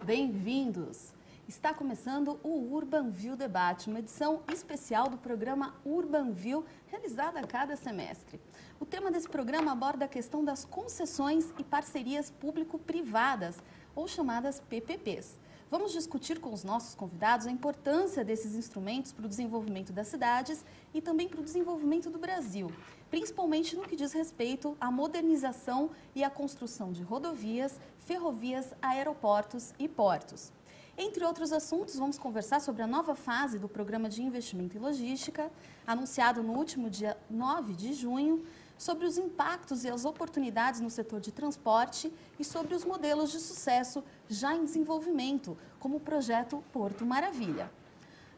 Bem-vindos! Está começando o UrbanView Debate, uma edição especial do programa UrbanView, realizada a cada semestre. O tema desse programa aborda a questão das concessões e parcerias público-privadas, ou chamadas PPPs. Vamos discutir com os nossos convidados a importância desses instrumentos para o desenvolvimento das cidades e também para o desenvolvimento do Brasil, principalmente no que diz respeito à modernização e à construção de rodovias, ferrovias, aeroportos e portos. Entre outros assuntos, vamos conversar sobre a nova fase do Programa de Investimento em Logística, anunciado no último dia 9 de junho, sobre os impactos e as oportunidades no setor de transporte e sobre os modelos de sucesso já em desenvolvimento, como o projeto Porto Maravilha.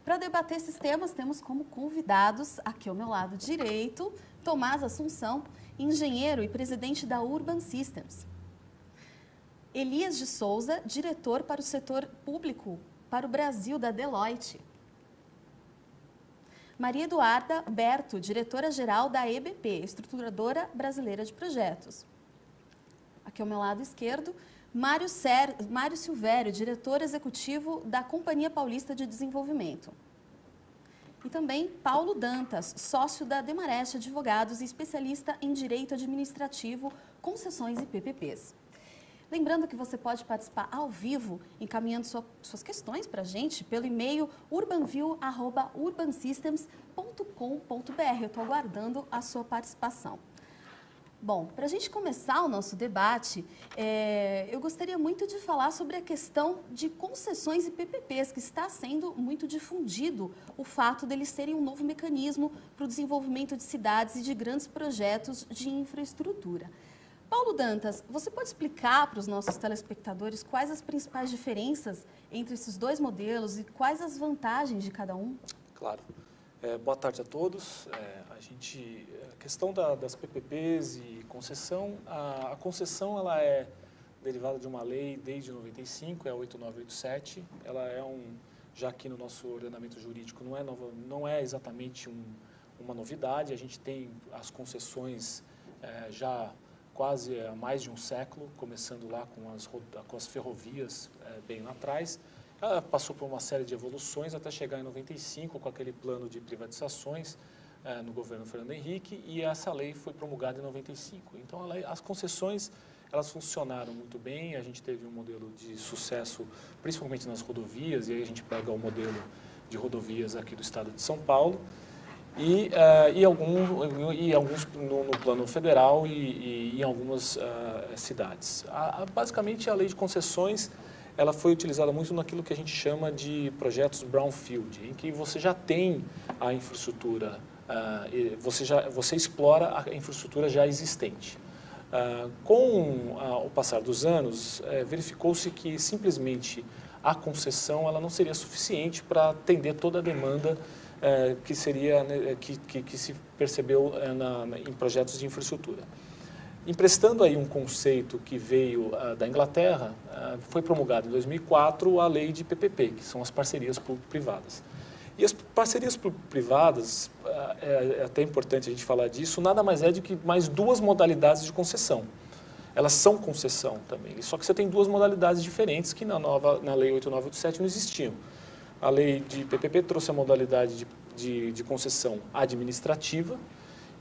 Para debater esses temas, temos como convidados, aqui ao meu lado direito, Tomás Assunção, engenheiro e presidente da Urban Systems. Elias de Souza, diretor para o setor público para o Brasil da Deloitte. Maria Eduarda Berto, diretora-geral da EBP, Estruturadora Brasileira de Projetos. Aqui ao meu lado esquerdo, Mário Silvério, diretor executivo da Companhia Paulista de Desenvolvimento. E também Paulo Dantas, sócio da Demarest Advogados e especialista em Direito Administrativo, Concessões e PPPs. Lembrando que você pode participar ao vivo, encaminhando suas questões para a gente pelo e-mail urbanview@urbansystems.com.br. Eu estou aguardando a sua participação. Bom, para a gente começar o nosso debate, eu gostaria muito de falar sobre a questão de concessões e PPPs, que está sendo muito difundido o fato deles serem um novo mecanismo para o desenvolvimento de cidades e de grandes projetos de infraestrutura. Paulo Dantas, você pode explicar para os nossos telespectadores quais as principais diferenças entre esses dois modelos e quais as vantagens de cada um? Claro. Boa tarde a todos. A questão das PPPs e concessão, a concessão ela é derivada de uma lei desde 95, é a 8987. Ela é já aqui no nosso ordenamento jurídico, não é exatamente uma novidade. A gente tem as concessões já quase há mais de um século, começando lá com as ferrovias bem lá atrás. Ela passou por uma série de evoluções até chegar em 95 com aquele plano de privatizações no governo Fernando Henrique, e essa lei foi promulgada em 95. Então, as concessões elas funcionaram muito bem, a gente teve um modelo de sucesso, principalmente nas rodovias, e aí a gente pega o modelo de rodovias aqui do estado de São Paulo, e alguns no plano federal e em algumas cidades. Basicamente, a lei de concessões ela foi utilizada muito naquilo que a gente chama de projetos brownfield, em que você já tem a infraestrutura, você explora a infraestrutura já existente. Com o passar dos anos, verificou-se que simplesmente a concessão ela não seria suficiente para atender toda a demanda que se percebeu em projetos de infraestrutura. Emprestando aí um conceito que veio da Inglaterra, foi promulgada em 2004 a lei de PPP, que são as parcerias público-privadas. E as parcerias público-privadas, é até importante a gente falar disso, nada mais é do que mais duas modalidades de concessão. Elas são concessão também, só que você tem duas modalidades diferentes que na lei 8987 não existiam. A lei de PPP trouxe a modalidade de concessão administrativa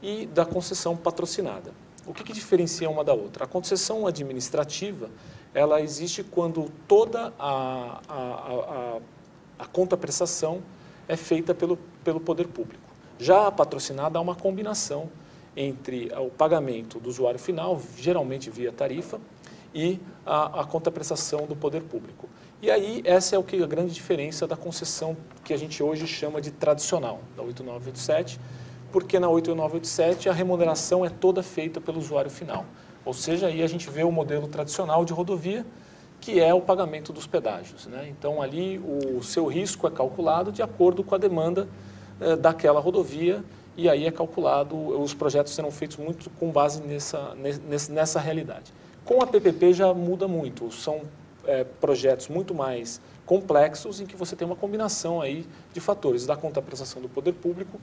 e da concessão patrocinada. O que diferencia uma da outra? A concessão administrativa, ela existe quando toda a contraprestação é feita pelo poder público. Já a patrocinada há uma combinação entre o pagamento do usuário final, geralmente via tarifa, e a contraprestação do poder público. E aí, essa é a grande diferença da concessão que a gente hoje chama de tradicional, da 8987, porque na 8987 a remuneração é toda feita pelo usuário final. Ou seja, aí a gente vê o modelo tradicional de rodovia, que é o pagamento dos pedágios, né? Então, ali o seu risco é calculado de acordo com a demanda daquela rodovia, e aí é calculado, os projetos serão feitos muito com base nessa realidade. Com a PPP já muda muito, são projetos muito mais complexos em que você tem uma combinação aí de fatores da contraprestação do poder público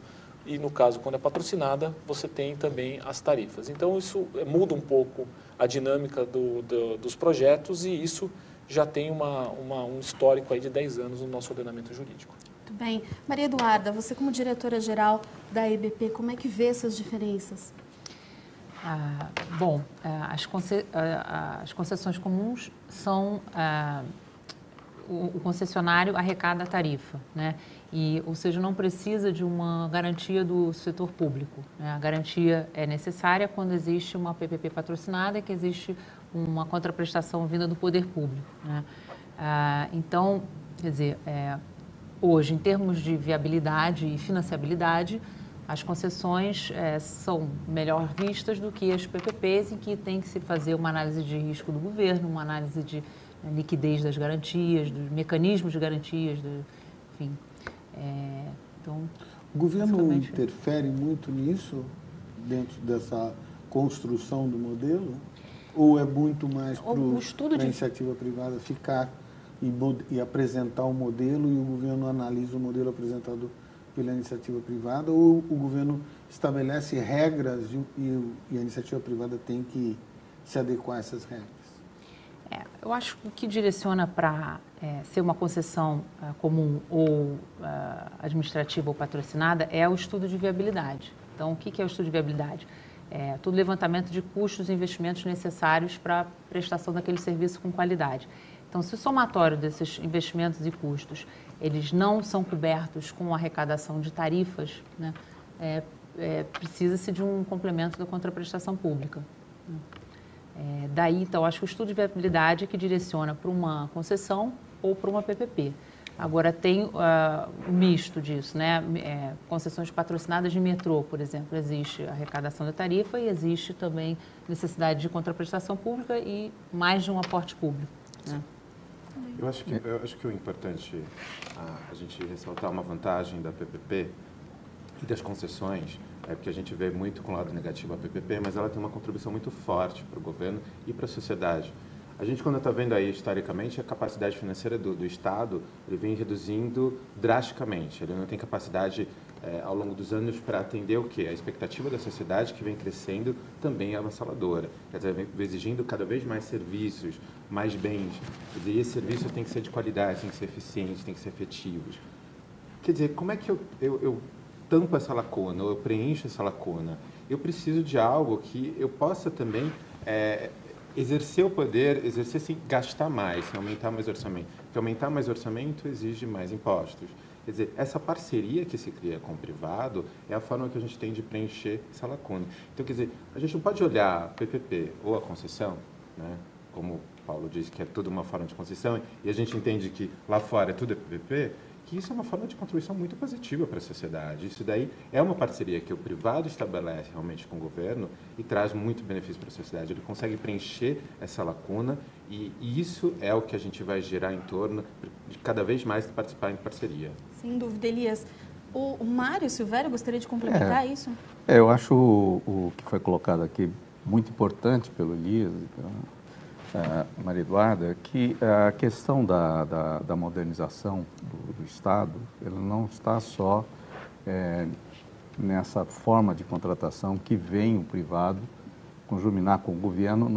e, no caso, quando é patrocinada, você tem também as tarifas. Então, isso muda um pouco a dinâmica dos projetos e isso já tem um histórico aí de 10 anos no nosso ordenamento jurídico. Muito bem. Maria Eduarda, você como diretora-geral da EBP, como é que vê essas diferenças? As concessões comuns são... o concessionário arrecada a tarifa, né? Ou seja, não precisa de uma garantia do setor público, né? A garantia é necessária quando existe uma PPP patrocinada e que existe uma contraprestação vinda do poder público, né? Então, quer dizer, hoje, em termos de viabilidade e financiabilidade, as concessões são melhor vistas do que as PPPs, em que tem que se fazer uma análise de risco do governo, uma análise de liquidez das garantias, dos mecanismos de garantias, enfim. Então, o governo interfere muito nisso, dentro dessa construção do modelo? Ou é muito mais para a iniciativa privada ficar e apresentar o modelo e o governo analisa o modelo apresentado pela iniciativa privada? Ou o governo estabelece regras e a iniciativa privada tem que se adequar a essas regras? Eu acho que o que direciona para ser uma concessão comum ou administrativa ou patrocinada é o estudo de viabilidade. Então, o que é o estudo de viabilidade? Todo levantamento de custos e investimentos necessários para a prestação daquele serviço com qualidade. Então, se o somatório desses investimentos e custos, eles não são cobertos com a arrecadação de tarifas, né, precisa-se de um complemento da contraprestação pública. Daí, então, acho que o estudo de viabilidade é que direciona para uma concessão ou para uma PPP. Agora, tem um misto disso, né? Concessões patrocinadas de metrô, por exemplo, existe arrecadação da tarifa e existe também necessidade de contraprestação pública e mais de um aporte público, né? Eu acho que o importante a gente ressaltar uma vantagem da PPP e das concessões é porque a gente vê muito com o lado negativo a PPP, mas ela tem uma contribuição muito forte para o governo e para a sociedade. A gente, quando está vendo aí, historicamente, a capacidade financeira do Estado, ele vem reduzindo drasticamente. Ele não tem capacidade, ao longo dos anos, para atender o quê? A expectativa da sociedade, que vem crescendo, também é avassaladora. Quer dizer, vem exigindo cada vez mais serviços, mais bens. Quer dizer, e esse serviço tem que ser de qualidade, tem que ser eficiente, tem que ser efetivos. Quer dizer, como é que eu tampo essa lacuna, ou eu preencho essa lacuna? Eu preciso de algo que eu possa também exercer o poder, exercer sem gastar mais, sem aumentar mais orçamento. Porque aumentar mais orçamento exige mais impostos. Quer dizer, essa parceria que se cria com o privado é a forma que a gente tem de preencher essa lacuna. Então, quer dizer, a gente não pode olhar a PPP ou a concessão, né, como o Paulo disse, que é tudo uma forma de concessão, e a gente entende que lá fora tudo é PPP, que isso é uma forma de contribuição muito positiva para a sociedade. Isso daí é uma parceria que o privado estabelece realmente com o governo e traz muito benefício para a sociedade. Ele consegue preencher essa lacuna e isso é o que a gente vai gerar em torno de cada vez mais participar em parceria. Sem dúvida, Elias. O Mário Silvério gostaria de complementar isso? Eu acho o que foi colocado aqui muito importante pelo Elias e pela Maria Eduarda, que a questão da modernização do Estado, ela não está só nessa forma de contratação que vem o privado conjuminar com o governo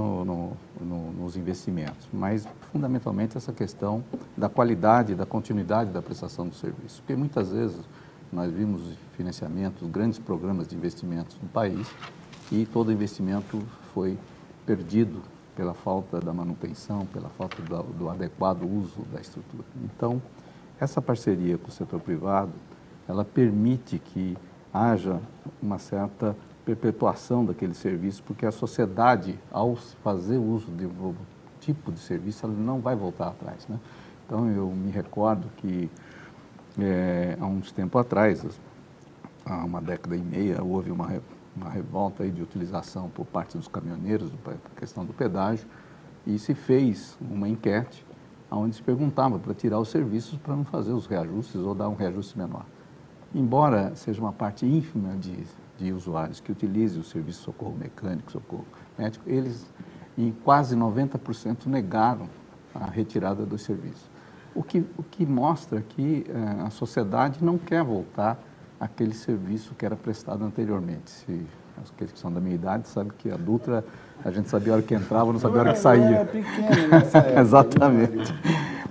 nos investimentos, mas fundamentalmente essa questão da qualidade e da continuidade da prestação do serviço, porque muitas vezes nós vimos financiamentos, grandes programas de investimentos no país e todo investimento foi perdido pela falta da manutenção, pela falta do adequado uso da estrutura. Então, essa parceria com o setor privado, ela permite que haja uma certa perpetuação daquele serviço, porque a sociedade, ao fazer uso de um novo tipo de serviço, ela não vai voltar atrás, né? Então, eu me recordo que, há uns tempos atrás, há uma década e meia, houve uma revolta aí de utilização por parte dos caminhoneiros, para a questão do pedágio, e se fez uma enquete onde se perguntava para tirar os serviços para não fazer os reajustes ou dar um reajuste menor. Embora seja uma parte ínfima de usuários que utilizem o serviço de socorro mecânico, socorro médico, eles em quase 90% negaram a retirada dos serviços. O que mostra que a sociedade não quer voltar aquele serviço que era prestado anteriormente. Aqueles que são da minha idade sabem que a Dutra, a gente sabia a hora que entrava, não sabia a hora que saía. Eu era pequeno nessa época. Exatamente.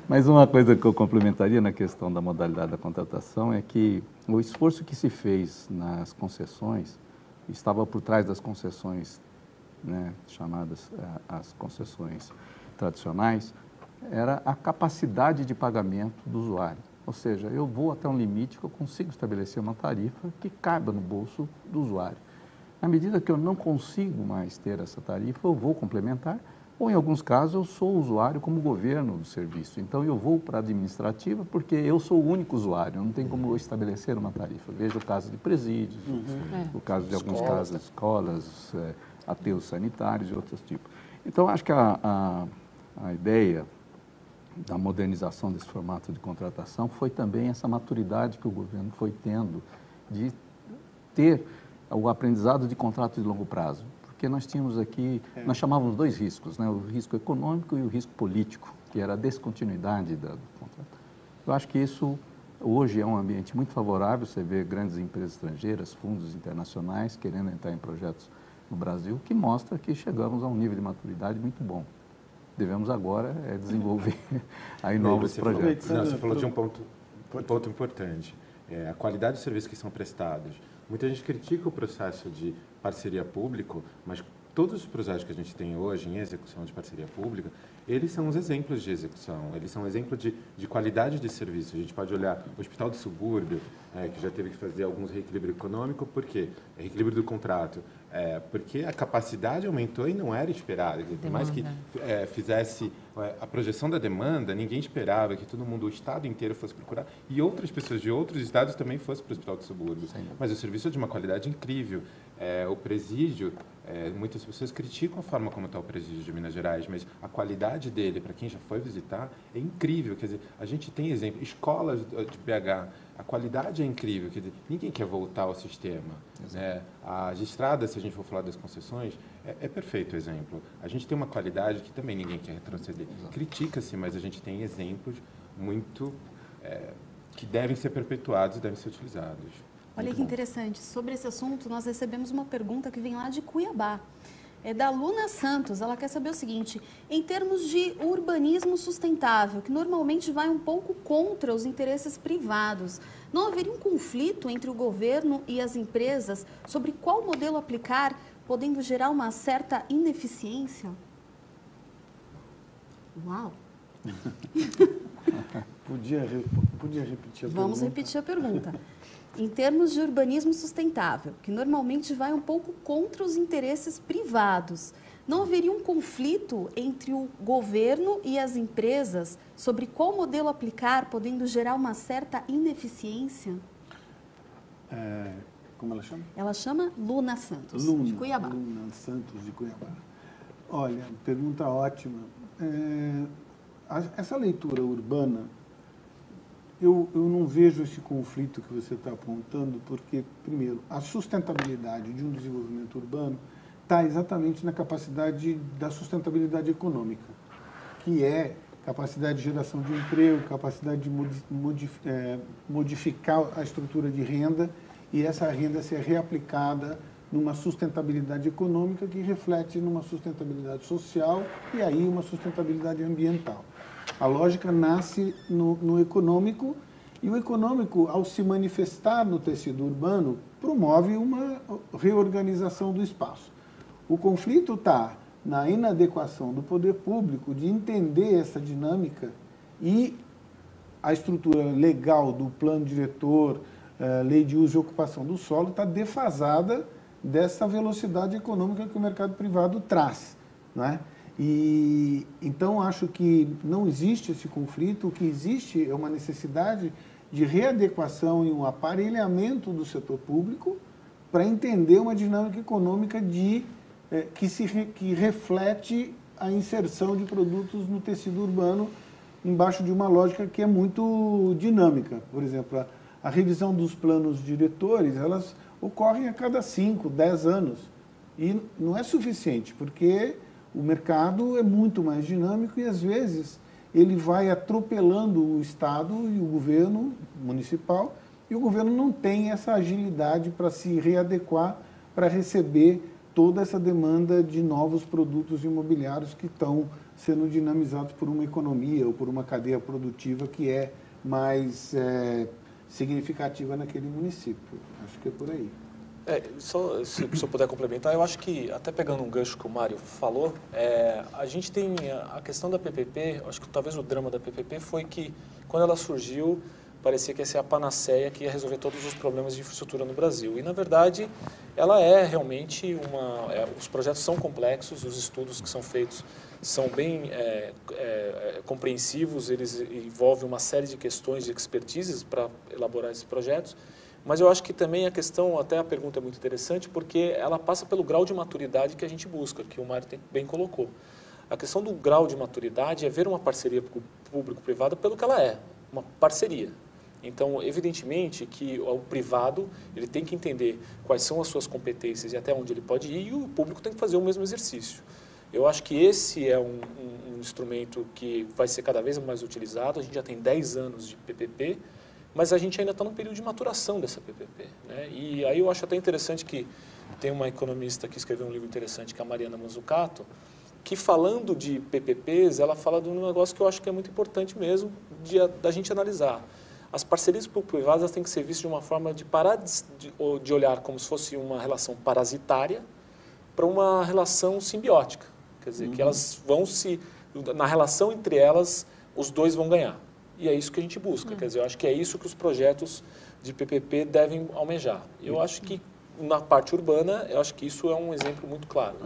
Mas uma coisa que eu complementaria na questão da modalidade da contratação é que o esforço que se fez nas concessões, estava por trás das concessões, né, chamadas as concessões tradicionais, era a capacidade de pagamento do usuário. Ou seja, eu vou até um limite que eu consigo estabelecer uma tarifa que caiba no bolso do usuário. À medida que eu não consigo mais ter essa tarifa, eu vou complementar, ou em alguns casos eu sou usuário como governo do serviço. Então eu vou para a administrativa porque eu sou o único usuário, não tem como eu estabelecer uma tarifa. Veja o caso de presídios, o caso de alguns casos de escolas, aterros sanitários e outros tipos. Então acho que a ideia da modernização desse formato de contratação foi também essa maturidade que o governo foi tendo de ter o aprendizado de contrato de longo prazo. Porque nós tínhamos aqui, nós chamávamos dois riscos, né? O risco econômico e o risco político, que era a descontinuidade do contrato. Eu acho que isso hoje é um ambiente muito favorável, você vê grandes empresas estrangeiras, fundos internacionais querendo entrar em projetos no Brasil, que mostra que chegamos a um nível de maturidade muito bom. Devemos agora desenvolver aí novos projetos. Você falou de um ponto importante, a qualidade dos serviços que são prestados. Muita gente critica o processo de parceria público, mas todos os projetos que a gente tem hoje em execução de parceria pública, eles são os exemplos de execução, eles são exemplos de qualidade de serviço. A gente pode olhar o Hospital do Subúrbio, que já teve que fazer alguns reequilíbrio econômico, por quê? Reequilíbrio do contrato. Porque a capacidade aumentou e não era esperada. Por mais que fizesse a projeção da demanda, ninguém esperava que todo mundo, o estado inteiro fosse procurar e outras pessoas de outros estados também fossem para o Hospital do Subúrbio. Sim. Mas o serviço é de uma qualidade incrível. O presídio, muitas pessoas criticam a forma como está o presídio de Minas Gerais, mas a qualidade dele, para quem já foi visitar, é incrível. Quer dizer, a gente tem exemplo, escolas de BH, a qualidade é incrível. Quer dizer, ninguém quer voltar ao sistema. As estradas, se a gente for falar das concessões, é perfeito o exemplo. A gente tem uma qualidade que também ninguém quer retroceder. Critica-se, mas a gente tem exemplos muito que devem ser perpetuados e devem ser utilizados. Olha que interessante, sobre esse assunto nós recebemos uma pergunta que vem lá de Cuiabá. É da Luna Santos, ela quer saber o seguinte: em termos de urbanismo sustentável, que normalmente vai um pouco contra os interesses privados, não haveria um conflito entre o governo e as empresas sobre qual modelo aplicar, podendo gerar uma certa ineficiência? Uau! Podia repetir a pergunta? Vamos repetir a pergunta. Em termos de urbanismo sustentável, que normalmente vai um pouco contra os interesses privados, não haveria um conflito entre o governo e as empresas sobre qual modelo aplicar, podendo gerar uma certa ineficiência? Como ela chama? Ela chama Luna Santos, de Cuiabá. Luna Santos, de Cuiabá. Olha, pergunta ótima. Essa leitura urbana, eu não vejo esse conflito que você está apontando, porque, primeiro, a sustentabilidade de um desenvolvimento urbano está exatamente na capacidade da sustentabilidade econômica, que é capacidade de geração de emprego, capacidade de modificar a estrutura de renda e essa renda ser reaplicada numa sustentabilidade econômica que reflete numa sustentabilidade social e aí uma sustentabilidade ambiental. A lógica nasce no econômico e o econômico, ao se manifestar no tecido urbano, promove uma reorganização do espaço. O conflito está na inadequação do poder público de entender essa dinâmica e a estrutura legal do plano diretor, lei de uso e ocupação do solo, está defasada dessa velocidade econômica que o mercado privado traz, não é? E então acho que não existe esse conflito, o que existe é uma necessidade de readequação e um aparelhamento do setor público para entender uma dinâmica econômica que reflete a inserção de produtos no tecido urbano embaixo de uma lógica que é muito dinâmica. Por exemplo, a revisão dos planos diretores, elas ocorrem a cada 5, 10 anos e não é suficiente, porque o mercado é muito mais dinâmico e, às vezes, ele vai atropelando o Estado e o governo municipal e o governo não tem essa agilidade para se readequar para receber toda essa demanda de novos produtos imobiliários que estão sendo dinamizados por uma economia ou por uma cadeia produtiva que é mais significativa naquele município. Acho que é por aí. Só se eu puder complementar, eu acho que, até pegando um gancho que o Mário falou, a gente tem a questão da PPP, acho que talvez o drama da PPP foi que, quando ela surgiu, parecia que ia ser a panaceia que ia resolver todos os problemas de infraestrutura no Brasil. E, na verdade, ela é realmente os projetos são complexos, os estudos que são feitos são bem compreensivos, eles envolvem uma série de questões de expertises para elaborar esses projetos, mas eu acho que também a questão, até a pergunta é muito interessante, porque ela passa pelo grau de maturidade que a gente busca, que o Mário bem colocou. A questão do grau de maturidade é ver uma parceria público-privada pelo que ela é, uma parceria. Então, evidentemente que o privado ele tem que entender quais são as suas competências e até onde ele pode ir, e o público tem que fazer o mesmo exercício. Eu acho que esse é um instrumento que vai ser cada vez mais utilizado. A gente já tem 10 anos de PPP, mas a gente ainda está num período de maturação dessa PPP, né? E aí eu acho até interessante que tem uma economista que escreveu um livro interessante, que é a Mariana Mazzucato, que falando de PPPs, ela fala de um negócio que eu acho que é muito importante mesmo da gente analisar. As parcerias público-privadas têm que ser vistas de uma forma de parar de olhar como se fosse uma relação parasitária para uma relação simbiótica. Quer dizer, que elas vão na relação entre elas, os dois vão ganhar. E é isso que a gente busca. Quer dizer, eu acho que é isso que os projetos de PPP devem almejar. Eu acho que na parte urbana, eu acho que isso é um exemplo muito claro.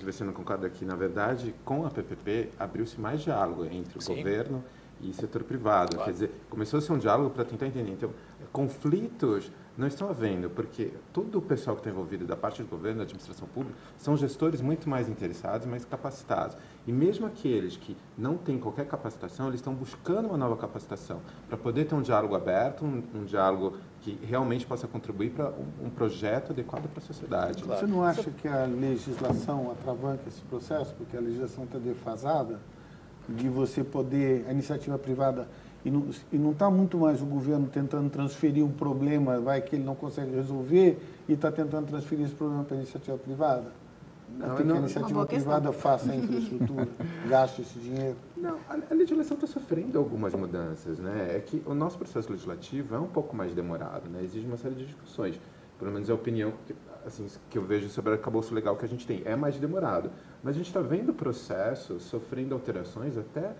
Você não concorda aqui, na verdade, com a PPP, abriu-se mais diálogo entre o governo e setor privado. Claro. Quer dizer, começou a ser um diálogo para tentar entender. Então, conflitos não estão havendo, porque todo o pessoal que está envolvido da parte do governo, da administração pública, são gestores muito mais interessados, mais capacitados. E mesmo aqueles que não têm qualquer capacitação, eles estão buscando uma nova capacitação para poder ter um diálogo aberto, um diálogo que realmente possa contribuir para um projeto adequado para a sociedade. Claro. Você não acha que a legislação atravanca esse processo, porque a legislação está defasada, de você poder, a iniciativa privada, e não está muito mais o governo tentando transferir um problema, vai que ele não consegue resolver, e está tentando transferir esse problema para a iniciativa privada? Até que a iniciativa privada faça a infraestrutura, gaste esse dinheiro. Não, a legislação está sofrendo algumas mudanças, né? É que o nosso processo legislativo é um pouco mais demorado, né? Exige uma série de discussões. Pelo menos é a opinião que eu vejo sobre o arcabouço legal que a gente tem. É mais demorado. Mas a gente está vendo o processo sofrendo alterações até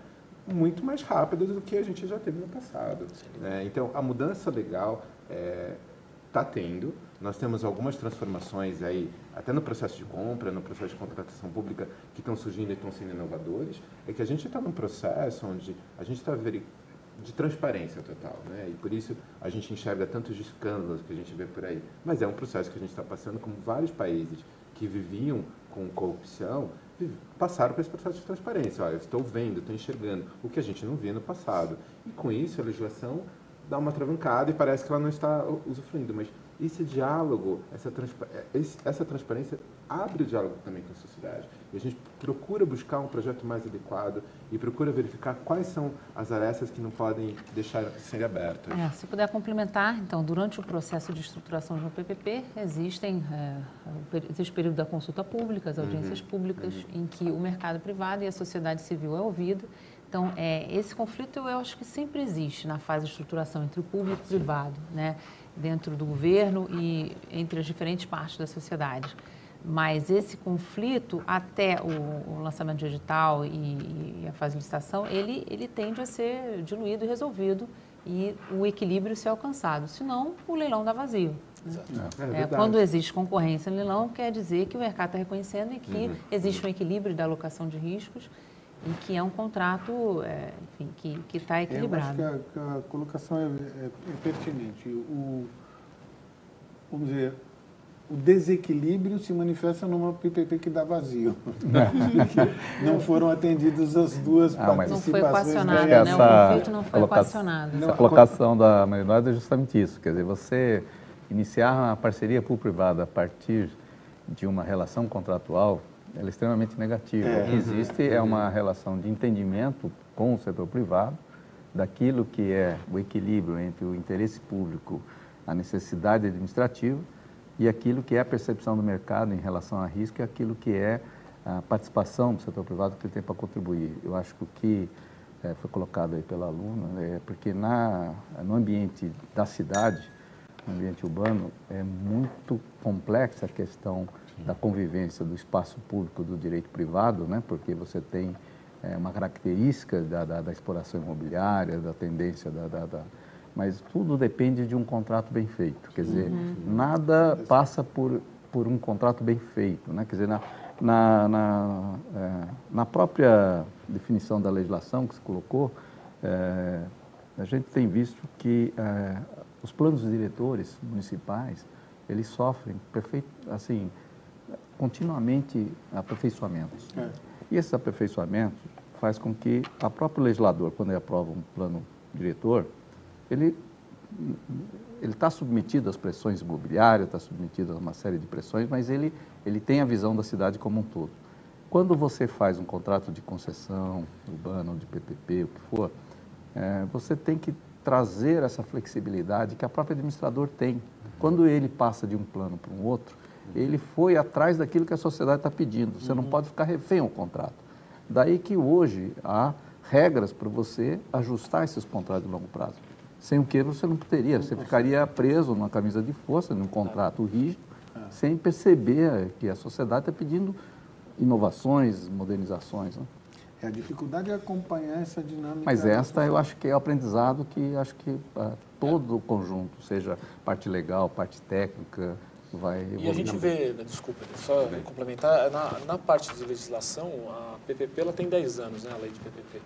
muito mais rápidas do que a gente já teve no passado. Então, a mudança legal está tendo. Nós temos algumas transformações aí, até no processo de compra, no processo de contratação pública, que estão surgindo e estão sendo inovadores. É que a gente está num processo onde a gente está de transparência total, né? E por isso a gente enxerga tantos escândalos que a gente vê por aí. Mas é um processo que a gente está passando, como vários países que viviam com corrupção, passaram por esse processo de transparência. Olha, eu estou vendo, estou enxergando o que a gente não via no passado. E com isso a legislação dá uma travancada e parece que ela não está usufruindo. Mas esse diálogo, essa transparência abre o diálogo também com a sociedade. E a gente procura buscar um projeto mais adequado e procura verificar quais são as arestas que não podem deixar de ser abertas. Se puder complementar, então, durante o processo de estruturação de um PPP, existe o período da consulta pública, as audiências públicas, em que o mercado privado e a sociedade civil é ouvido. Então, esse conflito eu acho que sempre existe na fase de estruturação entre o público e o privado, né? Dentro do governo e entre as diferentes partes da sociedade. Mas esse conflito, até o lançamento digital e a fase de licitação, ele tende a ser diluído e resolvido e o equilíbrio ser alcançado. Senão, o leilão dá vazio. Quando existe concorrência no leilão, quer dizer que o mercado está reconhecendo e que existe um equilíbrio da alocação de riscos e que é um contrato, enfim, que está equilibrado. Eu acho que a colocação é pertinente. Vamos dizer, o desequilíbrio se manifesta numa PPP que dá vazio. Não foram atendidas as duas participações. Não foi equacionado, né? O conflito não foi equacionado. A colocação da Marinóis é justamente isso. Quer dizer, você iniciar uma parceria público-privada a partir de uma relação contratual, ela é extremamente negativa. O que existe é uma relação de entendimento com o setor privado daquilo que é o equilíbrio entre o interesse público a necessidade administrativa e aquilo que é a percepção do mercado em relação a risco e aquilo que é a participação do setor privado que ele tem para contribuir. Eu acho que o que foi colocado aí pela aluna é porque no ambiente da cidade, no ambiente urbano, é muito complexa a questão da convivência do espaço público do direito privado, né? Porque você tem uma característica da exploração imobiliária, da tendência mas tudo depende de um contrato bem feito. Quer dizer, nada passa por um contrato bem feito, né? Quer dizer, na própria definição da legislação que se colocou, a gente tem visto que os planos diretores municipais, eles sofrem continuamente aperfeições. E esses aperfeiçoamentos faz com que a próprio legislador, quando ele aprova um plano diretor, ele está submetido às pressões imobiliárias, está submetido a uma série de pressões, mas ele tem a visão da cidade como um todo. Quando você faz um contrato de concessão urbana ou de PPP, o que for, você tem que trazer essa flexibilidade que a própria administrador tem. Quando ele passa de um plano para um outro, ele foi atrás daquilo que a sociedade está pedindo. Você não pode ficar refém ao contrato. Daí que hoje há regras para você ajustar esses contratos de longo prazo. Sem o que você não poderia, você ficaria preso numa camisa de força, num contrato rígido, sem perceber que a sociedade está pedindo inovações, modernizações. Né? A dificuldade é acompanhar essa dinâmica. Mas esta eu acho que é o aprendizado que acho que todo o conjunto, seja parte legal, parte técnica, vai evoluir. E a gente vê, desculpa, só complementar, na parte de legislação, a PPP ela tem 10 anos, né, a lei de PPP.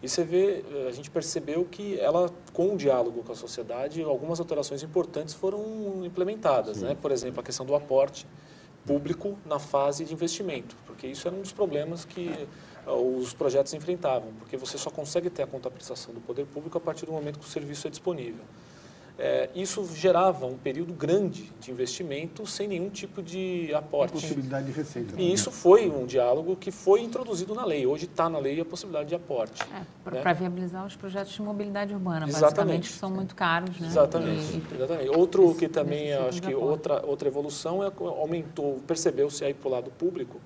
E você vê, a gente percebeu que ela, com o diálogo com a sociedade, algumas alterações importantes foram implementadas, né? Por exemplo, a questão do aporte público na fase de investimento, porque isso era um dos problemas que os projetos enfrentavam, porque você só consegue ter a contabilização do poder público a partir do momento que o serviço é disponível. Isso gerava um período grande de investimento sem nenhum tipo de aporte. Possibilidade de receita. E isso foi um diálogo que foi introduzido na lei. Hoje está na lei a possibilidade de aporte. Para viabilizar os projetos de mobilidade urbana, Exatamente. Basicamente, que são muito caros. Né? Exatamente. Exatamente. Outro que também, acho que outra evolução percebeu-se aí para o lado público,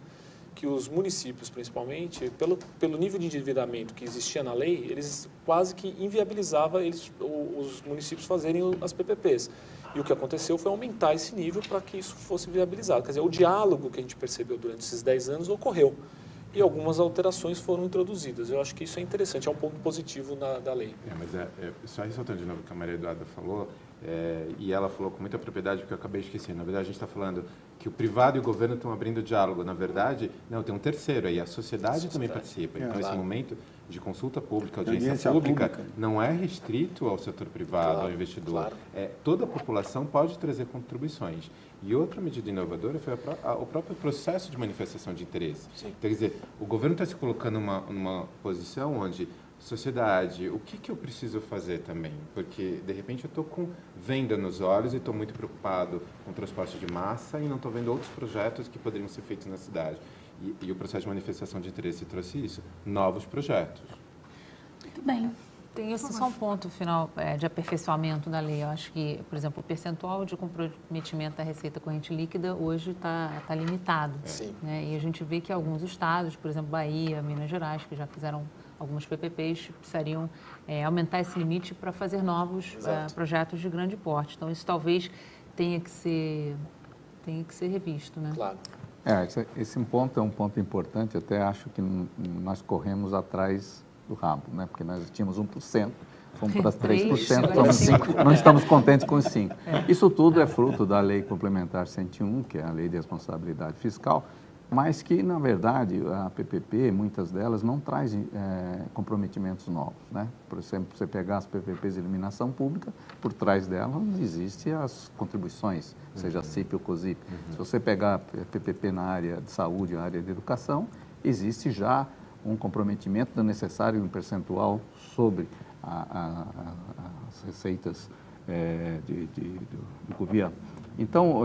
que os municípios, principalmente, pelo nível de endividamento que existia na lei, eles quase que inviabilizava os municípios fazerem as PPPs. E o que aconteceu foi aumentar esse nível para que isso fosse viabilizado. Quer dizer, o diálogo que a gente percebeu durante esses 10 anos ocorreu. E algumas alterações foram introduzidas. Eu acho que isso é interessante, é um ponto positivo da lei. Mas só ressaltando de novo o que a Maria Eduarda falou, e ela falou com muita propriedade, porque eu acabei esquecendo. Na verdade, a gente está falando que o privado e o governo estão abrindo diálogo. Na verdade, não, tem um terceiro aí, a sociedade também participa. Então, esse momento de consulta pública, audiência pública, não é restrito ao setor privado, ao investidor. Toda a população pode trazer contribuições. E outra medida inovadora foi o próprio processo de manifestação de interesse. Sim. Quer dizer, o governo está se colocando numa posição onde, sociedade, o que eu preciso fazer também? Porque, de repente, eu estou com venda nos olhos e estou muito preocupado com o transporte de massa e não estou vendo outros projetos que poderiam ser feitos na cidade. E o processo de manifestação de interesse trouxe isso, novos projetos. Muito bem. Tem só um ponto final de aperfeiçoamento da lei. Eu acho que, por exemplo, o percentual de comprometimento da receita corrente líquida hoje está limitado. Sim. Né? E a gente vê que alguns estados, por exemplo, Bahia, Minas Gerais, que já fizeram algumas PPPs, precisariam aumentar esse limite para fazer novos projetos de grande porte. Então, isso talvez tenha que ser revisto. Né? Claro. Esse ponto é um ponto importante. Eu até acho que nós corremos atrás do rabo, né? Porque nós tínhamos 1%, fomos para 3%, somos 5%, não estamos contentes com os 5%. Isso tudo é fruto da Lei Complementar 101, que é a Lei de Responsabilidade Fiscal, mas que, na verdade, a PPP, muitas delas, não trazem comprometimentos novos, né? Por exemplo, você pegar as PPPs de iluminação pública, por trás delas existem as contribuições, seja CIP ou COSIP. Se você pegar a PPP na área de saúde, na área de educação, existe já um comprometimento necessário, um percentual sobre as receitas do governo. Então,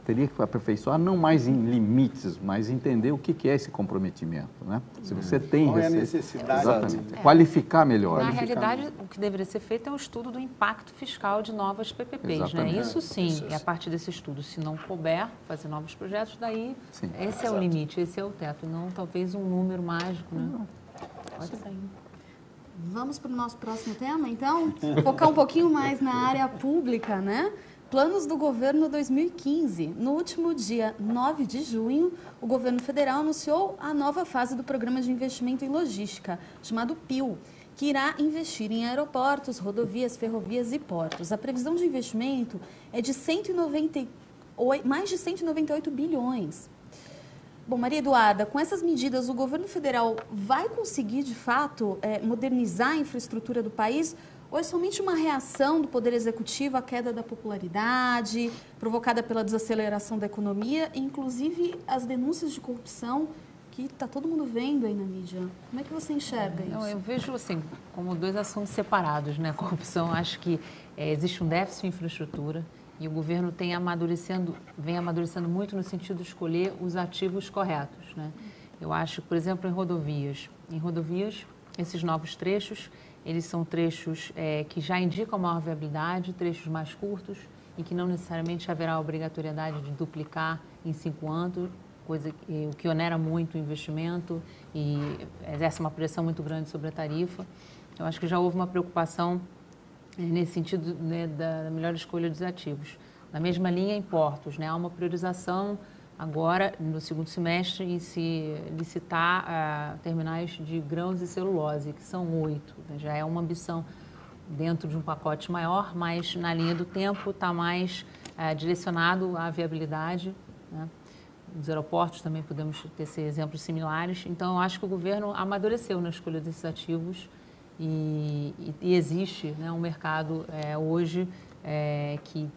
teria que aperfeiçoar, não mais em limites, mas entender o que é esse comprometimento. Né? Se você tem qual é a necessidade? Exatamente. Qualificar melhor. Na realidade, o que deveria ser feito é um estudo do impacto fiscal de novas PPPs. Né? Isso sim, e a partir desse estudo, se não couber fazer novos projetos, daí esse é o limite, esse é o teto, não talvez um número mágico. Né? Pode ser. Vamos para o nosso próximo tema, então? Focar um pouquinho mais na área pública, né? Planos do governo 2015. No último dia 9 de junho, o governo federal anunciou a nova fase do Programa de Investimento em Logística, chamado PIL, que irá investir em aeroportos, rodovias, ferrovias e portos. A previsão de investimento é de mais de 198 bilhões. Bom, Maria Eduarda, com essas medidas, o governo federal vai conseguir, de fato, modernizar a infraestrutura do país? Ou é somente uma reação do Poder Executivo à queda da popularidade, provocada pela desaceleração da economia, e inclusive as denúncias de corrupção que está todo mundo vendo aí na mídia? Como é que você enxerga isso? Eu vejo assim, como dois assuntos separados, né? Corrupção, acho que existe um déficit em infraestrutura e o governo vem amadurecendo muito no sentido de escolher os ativos corretos, né? Eu acho, por exemplo, em rodovias, esses novos trechos, eles são trechos que já indicam maior viabilidade, trechos mais curtos e que não necessariamente haverá obrigatoriedade de duplicar em 5 anos, o que onera muito o investimento e exerce uma pressão muito grande sobre a tarifa. Eu acho que já houve uma preocupação nesse sentido, né, da melhor escolha dos ativos. Na mesma linha, em portos, né, há uma priorização agora, no segundo semestre, em se licitar terminais de grãos e celulose, que são 8. Né? Já é uma ambição dentro de um pacote maior, mas na linha do tempo está mais direcionado à viabilidade. Né? Nos aeroportos também podemos ter exemplos similares. Então, eu acho que o governo amadureceu na escolha desses ativos e existe, né, um mercado hoje que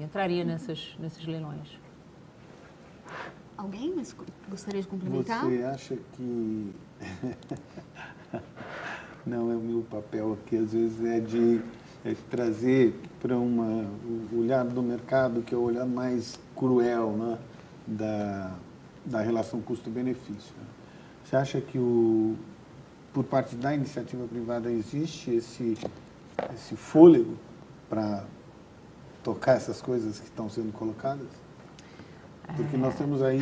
entraria nesses leilões. Alguém gostaria de complementar? Você acha que... Não, é o meu papel aqui, às vezes, é de trazer para o olhar do mercado, que é o olhar mais cruel, né, da relação custo-benefício. Você acha que, por parte da iniciativa privada, existe esse fôlego para tocar essas coisas que estão sendo colocadas? Porque nós temos aí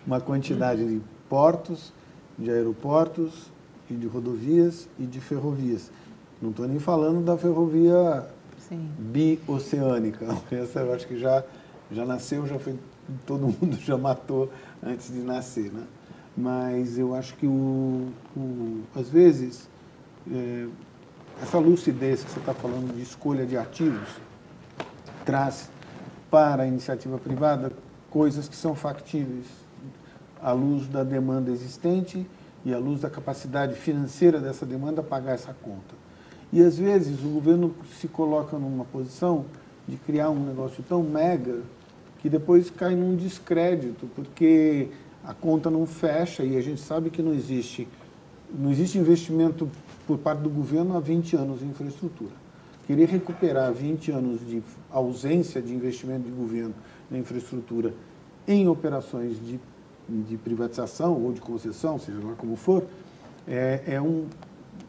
uma quantidade de portos, de aeroportos, e de rodovias e de ferrovias. Não estou nem falando da ferrovia bioceânica. Essa eu acho que já nasceu, todo mundo já matou antes de nascer. Né? Mas eu acho que, às vezes, essa lucidez que você está falando de escolha de ativos traz para a iniciativa privada coisas que são factíveis à luz da demanda existente e à luz da capacidade financeira dessa demanda pagar essa conta. E, às vezes, o governo se coloca numa posição de criar um negócio tão mega que depois cai num descrédito, porque a conta não fecha e a gente sabe que não existe investimento por parte do governo há 20 anos em infraestrutura. Querer recuperar 20 anos de ausência de investimento de governo na infraestrutura em operações de privatização ou de concessão, seja lá como for,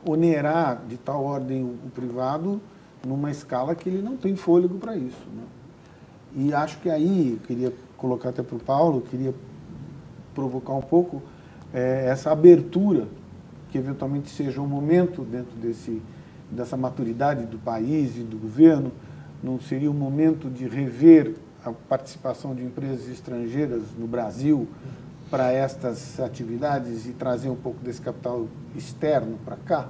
onerar de tal ordem o privado numa escala que ele não tem fôlego para isso. Né? E acho que aí, eu queria colocar até para o Paulo, queria provocar um pouco essa abertura, que eventualmente seja um momento dentro dessa maturidade do país e do governo, não seria um momento de rever a participação de empresas estrangeiras no Brasil para estas atividades e trazer um pouco desse capital externo para cá?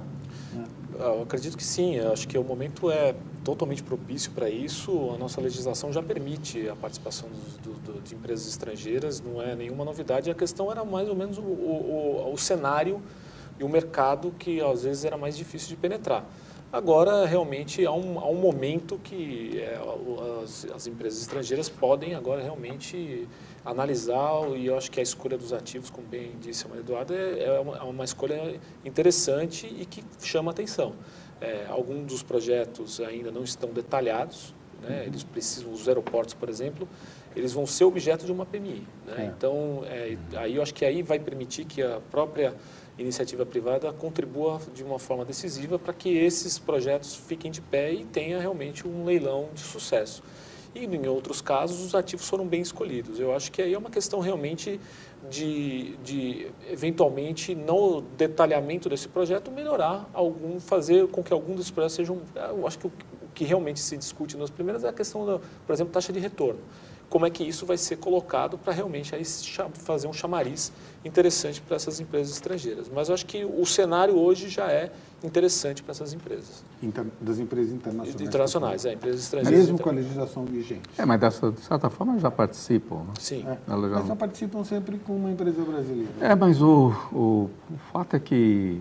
Eu acredito que sim, eu acho que o momento é totalmente propício para isso. A nossa legislação já permite a participação de empresas estrangeiras, não é nenhuma novidade. A questão era mais ou menos o cenário e o mercado que às vezes era mais difícil de penetrar. Agora, realmente, há um momento que as empresas estrangeiras podem agora realmente analisar, e eu acho que a escolha dos ativos, como bem disse a Maria Eduarda, é uma escolha interessante e que chama atenção. Alguns dos projetos ainda não estão detalhados, né? Eles precisam, os aeroportos, por exemplo, eles vão ser objeto de uma PMI, né? Então, aí eu acho que aí vai permitir que a própria iniciativa privada contribua de uma forma decisiva para que esses projetos fiquem de pé e tenha realmente um leilão de sucesso. E em outros casos, os ativos foram bem escolhidos. Eu acho que aí é uma questão realmente de eventualmente, no detalhamento desse projeto, melhorar fazer com que algum desses projetos sejam... Eu acho que o que realmente se discute nas primeiras é a questão da, por exemplo, taxa de retorno. Como é que isso vai ser colocado para realmente aí fazer um chamariz interessante para essas empresas estrangeiras. Mas eu acho que o cenário hoje já é interessante para essas empresas. Das empresas internacionais. Internacionais, empresas estrangeiras. Mesmo com a legislação vigente. Mas de certa forma já participam. Né? Sim. Mas só participam sempre com uma empresa brasileira. Mas o fato é que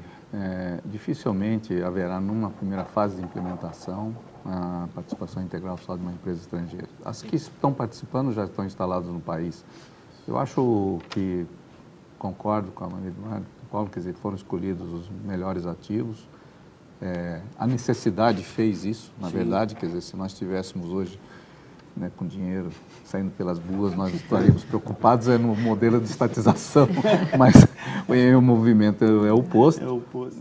dificilmente haverá, numa primeira fase de implementação, a participação integral só de uma empresa estrangeira. As que estão participando já estão instaladas no país. Eu acho que, concordo com a Maria Eduarda, Paulo, quer dizer, foram escolhidos os melhores ativos. A necessidade fez isso, na verdade, quer dizer, se nós tivéssemos hoje, né, com dinheiro saindo pelas ruas, nós estaríamos preocupados no modelo de estatização, mas o movimento é o oposto. É o oposto.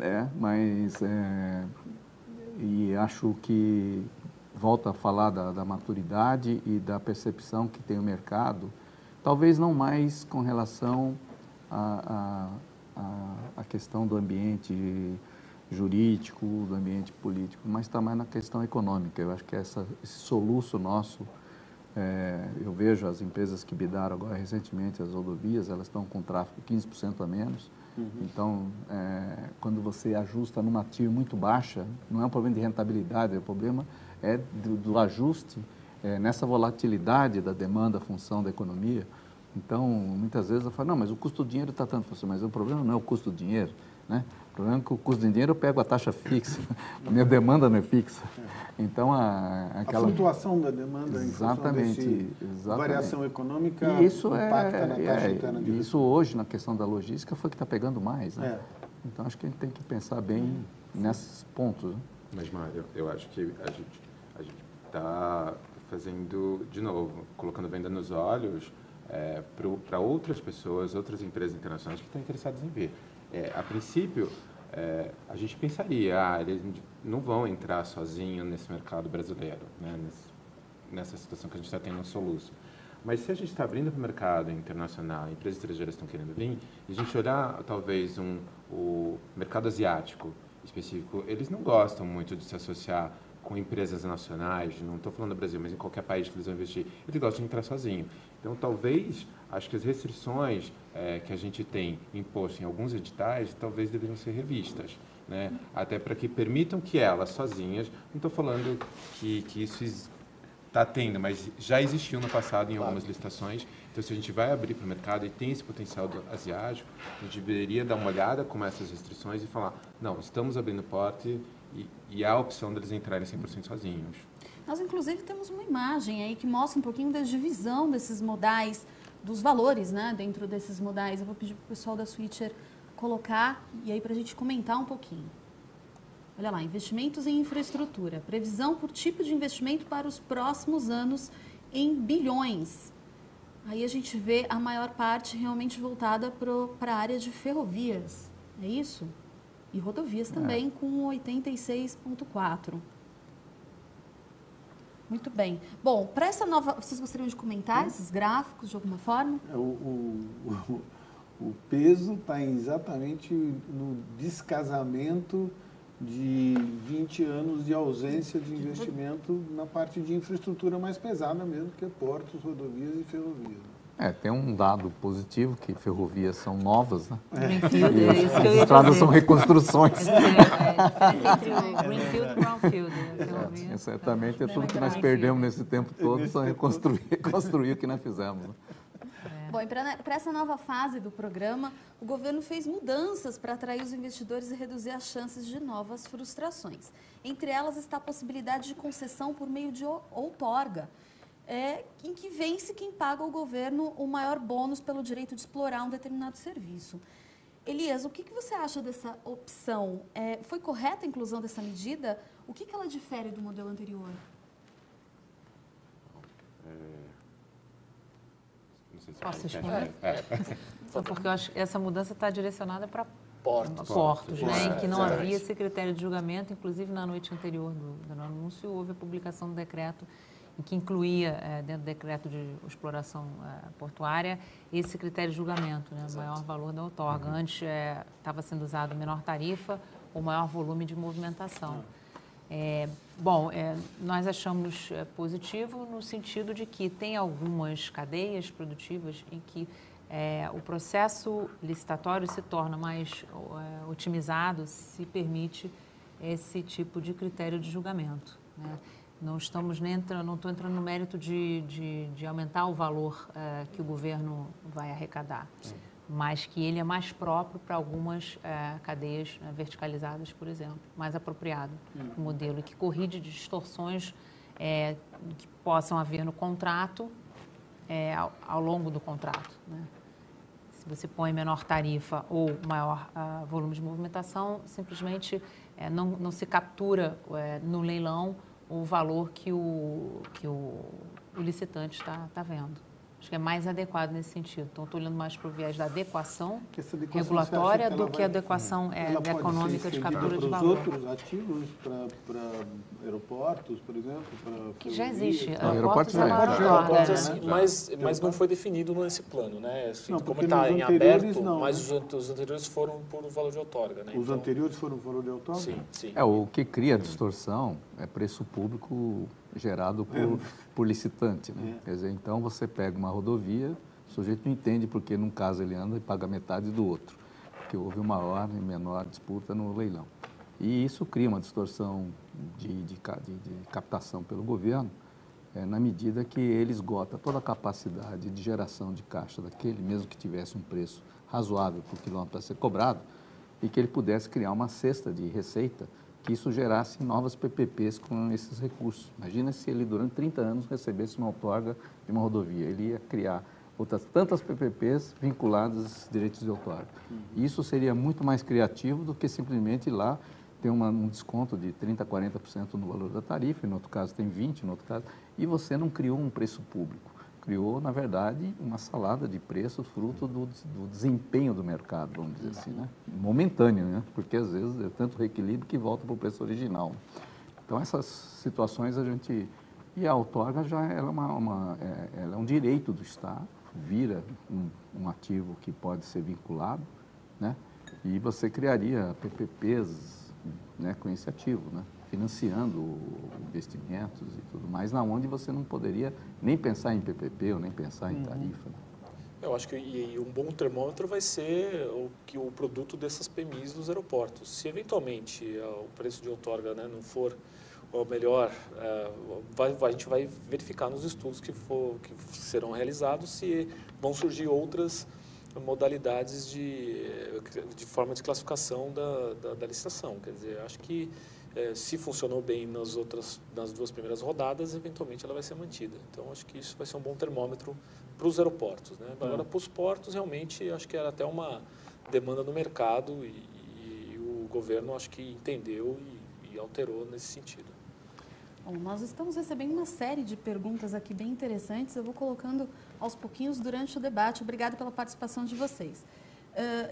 E acho que volta a falar da maturidade e da percepção que tem o mercado, talvez não mais com relação à questão do ambiente jurídico, do ambiente político, mas também na questão econômica. Eu acho que esse soluço nosso, eu vejo as empresas que bidaram agora recentemente as rodovias, elas estão com tráfego 15% a menos. Então, quando você ajusta numa TIR muito baixa, não é um problema de rentabilidade, o problema é do ajuste nessa volatilidade da demanda, função da economia. Então, muitas vezes eu falo, não, mas o custo do dinheiro está tanto, mas o problema não é o custo do dinheiro, né? O problema é que o custo do dinheiro eu pego a taxa fixa, a minha demanda não é fixa. Então, aquela... A flutuação da demanda em função desse variação econômica impacta na taxa interna de isso hoje, na questão da logística, foi que está pegando mais. Né? Então, acho que a gente tem que pensar bem nesses pontos. Né? Mas, Mário, eu acho que a gente está fazendo, de novo, colocando venda nos olhos para outras pessoas, outras empresas internacionais que estão interessadas em ver. A princípio, a gente pensaria, eles não vão entrar sozinhos nesse mercado brasileiro, né? Nessa situação que a gente está tendo no soluço. Mas se a gente está abrindo para o mercado internacional, empresas estrangeiras estão querendo vir, e a gente olhar talvez o mercado asiático específico, eles não gostam muito de se associar com empresas nacionais, não estou falando do Brasil, mas em qualquer país que eles vão investir, eles gostam de entrar sozinho. Então, talvez, acho que as restrições que a gente tem imposto em alguns editais, talvez deveriam ser revistas, né? Até para que permitam que elas, sozinhas, não estou falando que isso está tendo, mas já existiu no passado em algumas licitações. Então, se a gente vai abrir para o mercado e tem esse potencial asiático, a gente deveria dar uma olhada com essas restrições e falar, não, estamos abrindo porta e há a opção deles entrarem 100% sozinhos. Nós, inclusive, temos uma imagem aí que mostra um pouquinho da divisão desses modais, dos valores, né, dentro desses modais. Eu vou pedir para o pessoal da Switcher colocar e aí para a gente comentar um pouquinho. Olha lá, investimentos em infraestrutura. Previsão por tipo de investimento para os próximos anos em bilhões. Aí a gente vê a maior parte realmente voltada para a área de ferrovias, é isso? E rodovias também, com 86,4%. Muito bem. Bom, para essa nova... Vocês gostariam de comentar esses gráficos de alguma forma? O peso está exatamente no descasamento de 20 anos de ausência de investimento na parte de infraestrutura mais pesada mesmo, que é portos, rodovias e ferrovias. Tem um dado positivo, que ferrovias são novas, né? Greenfield, e as estradas são reconstruções. A diferença entre o Greenfield e o Brownfield. Certamente é tudo que nós perdemos nesse tempo todo, só reconstruir o que nós fizemos. Né? Bom, e para essa nova fase do programa, o governo fez mudanças para atrair os investidores e reduzir as chances de novas frustrações. Entre elas está a possibilidade de concessão por meio de outorga, em que vence quem paga ao governo o maior bônus pelo direito de explorar um determinado serviço. Elias, o que você acha dessa opção? Foi correta a inclusão dessa medida? O que ela difere do modelo anterior? Não sei se Posso responder? Porque eu acho que essa mudança está direcionada para portos, né, em que não havia esse critério de julgamento. Inclusive, na noite anterior do anúncio, houve a publicação do decreto em que incluía, dentro do decreto de exploração portuária, esse critério de julgamento, né, maior valor da outorga. Antes estava sendo usado menor tarifa ou maior volume de movimentação. Nós achamos positivo no sentido de que tem algumas cadeias produtivas em que o processo licitatório se torna mais otimizado se permite esse tipo de critério de julgamento, né? Não estou entrando no mérito de aumentar o valor que o governo vai arrecadar, mas que ele é mais próprio para algumas cadeias verticalizadas, por exemplo, mais apropriado o modelo, e que corrige de distorções que possam haver no contrato ao longo do contrato, né? Se você põe menor tarifa ou maior volume de movimentação, simplesmente não se captura no leilão o valor que o licitante está vendo. Acho que é mais adequado nesse sentido. Então, estou olhando mais para o viés da adequação regulatória do que a adequação econômica de captura de valor. Para os outros ativos, para aeroportos, por exemplo? Que já existe. Aeroportos mas não foi definido nesse plano, né? Assim, não, como está em aberto, não, mas os anteriores foram por valor de outorga, né? Os anteriores foram valor de outorga? Sim. O que cria a distorção é preço público gerado por licitante, né? Quer dizer, então você pega uma rodovia, o sujeito não entende porque num caso ele anda e paga metade do outro, porque houve uma maior e menor disputa no leilão. E isso cria uma distorção de captação pelo governo, na medida que ele esgota toda a capacidade de geração de caixa daquele, mesmo que tivesse um preço razoável por quilômetro a ser cobrado, e que ele pudesse criar uma cesta de receita que isso gerasse novas PPPs com esses recursos. Imagina se ele, durante 30 anos, recebesse uma outorga de uma rodovia. Ele ia criar outras tantas PPPs vinculadas a esses direitos de outorga. Isso seria muito mais criativo do que simplesmente ir lá ter um desconto de 30%, 40% no valor da tarifa, no outro caso tem 20%, no outro caso, e você não criou um preço público. Criou, na verdade, uma salada de preços fruto do desempenho do mercado, vamos dizer assim, né? Momentâneo, né? Porque às vezes é tanto reequilíbrio que volta para o preço original. Então, essas situações a gente... E a outorga ela é um direito do Estado, vira um ativo que pode ser vinculado, né? E você criaria PPPs, né, com esse ativo, né? Financiando investimentos e tudo mais, na onde você não poderia nem pensar em PPP ou nem pensar em tarifa. Eu acho que um bom termômetro vai ser o produto dessas PMIs dos aeroportos. Se eventualmente o preço de outorga, né, não for o melhor, a gente vai verificar nos estudos que serão realizados se vão surgir outras modalidades de forma de classificação da licitação. Quer dizer, acho que se funcionou bem nas duas primeiras rodadas, eventualmente ela vai ser mantida. Então, acho que isso vai ser um bom termômetro para os aeroportos, né? Agora, para os portos, realmente, acho que era até uma demanda do mercado e o governo, acho que entendeu e alterou nesse sentido. Bom, nós estamos recebendo uma série de perguntas aqui bem interessantes. Eu vou colocando aos pouquinhos durante o debate. Obrigada pela participação de vocês.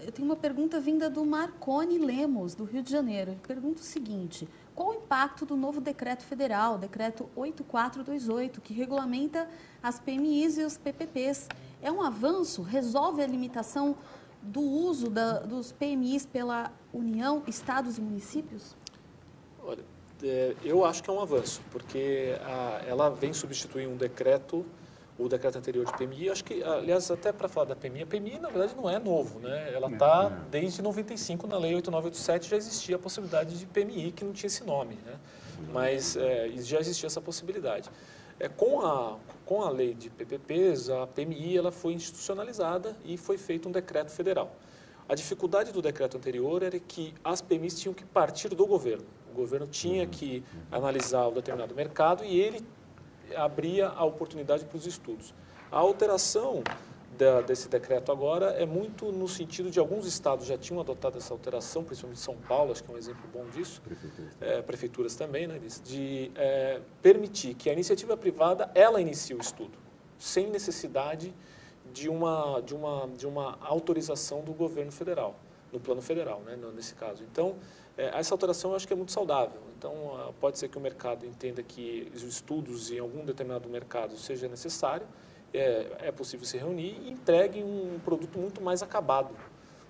Eu tenho uma pergunta vinda do Marconi Lemos, do Rio de Janeiro. Ele pergunta o seguinte: qual o impacto do novo decreto federal, decreto 8428, que regulamenta as PMIs e os PPPs? É um avanço? Resolve a limitação do uso dos PMIs pela União, estados e municípios? Olha, eu acho que é um avanço, porque ela vem substituir o decreto anterior de PMI. Acho que, aliás, até para falar da PMI, a PMI, na verdade, não é novo, né? Ela está desde 95, na Lei 8987, já existia a possibilidade de PMI, que não tinha esse nome, né? Mas já existia essa possibilidade. Com a lei de PPPs, a PMI ela foi institucionalizada e foi feito um decreto federal. A dificuldade do decreto anterior era que as PMIs tinham que partir do governo. O governo tinha que analisar o determinado mercado e ele abria a oportunidade para os estudos. A alteração desse decreto agora é muito no sentido de alguns estados já tinham adotado essa alteração, principalmente São Paulo, acho que é um exemplo bom disso, prefeituras também, né, de permitir que a iniciativa privada, ela inicie o estudo, sem necessidade de uma autorização do governo federal, no plano federal, né, nesse caso. Então, essa alteração eu acho que é muito saudável. Então, pode ser que o mercado entenda que os estudos em algum determinado mercado seja necessário, é possível se reunir e entregue um produto muito mais acabado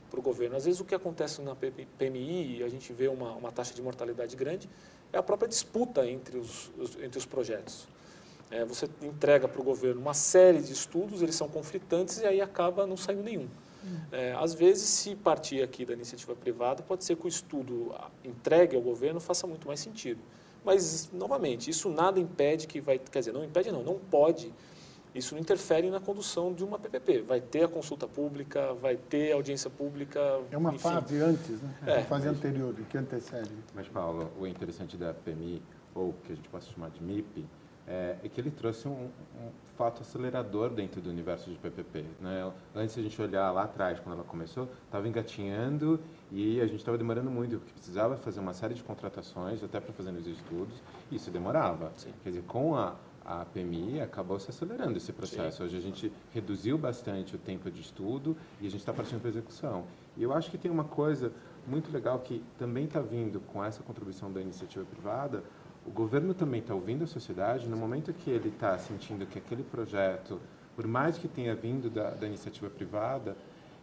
para o governo. Às vezes o que acontece na PMI, e a gente vê uma taxa de mortalidade grande, é a própria disputa entre os projetos. Você entrega para o governo uma série de estudos, eles são conflitantes e aí acaba não saindo nenhum. Às vezes, se partir aqui da iniciativa privada, pode ser que o estudo entregue ao governo faça muito mais sentido. Mas, novamente, isso nada impede que vai... Quer dizer, não impede não pode... Isso não interfere na condução de uma PPP. Vai ter a consulta pública, vai ter audiência pública. É uma fase antes, né? É uma fase anterior, que antecede. Mas, Paulo, o interessante da PMI, ou que a gente possa chamar de MIP, é que ele trouxe um fato acelerador dentro do universo de PPP. Né? Antes a gente olhar lá atrás, quando ela começou, estava engatinhando e a gente estava demorando muito, porque precisava fazer uma série de contratações, até para fazer os estudos, e isso demorava. Sim. Quer dizer, com a PMI acabou se acelerando esse processo. Sim. Hoje a gente reduziu bastante o tempo de estudo e a gente está partindo para a execução. E eu acho que tem uma coisa muito legal que também está vindo com essa contribuição da iniciativa privada. O governo também está ouvindo a sociedade. No momento que ele está sentindo que aquele projeto, por mais que tenha vindo da iniciativa privada,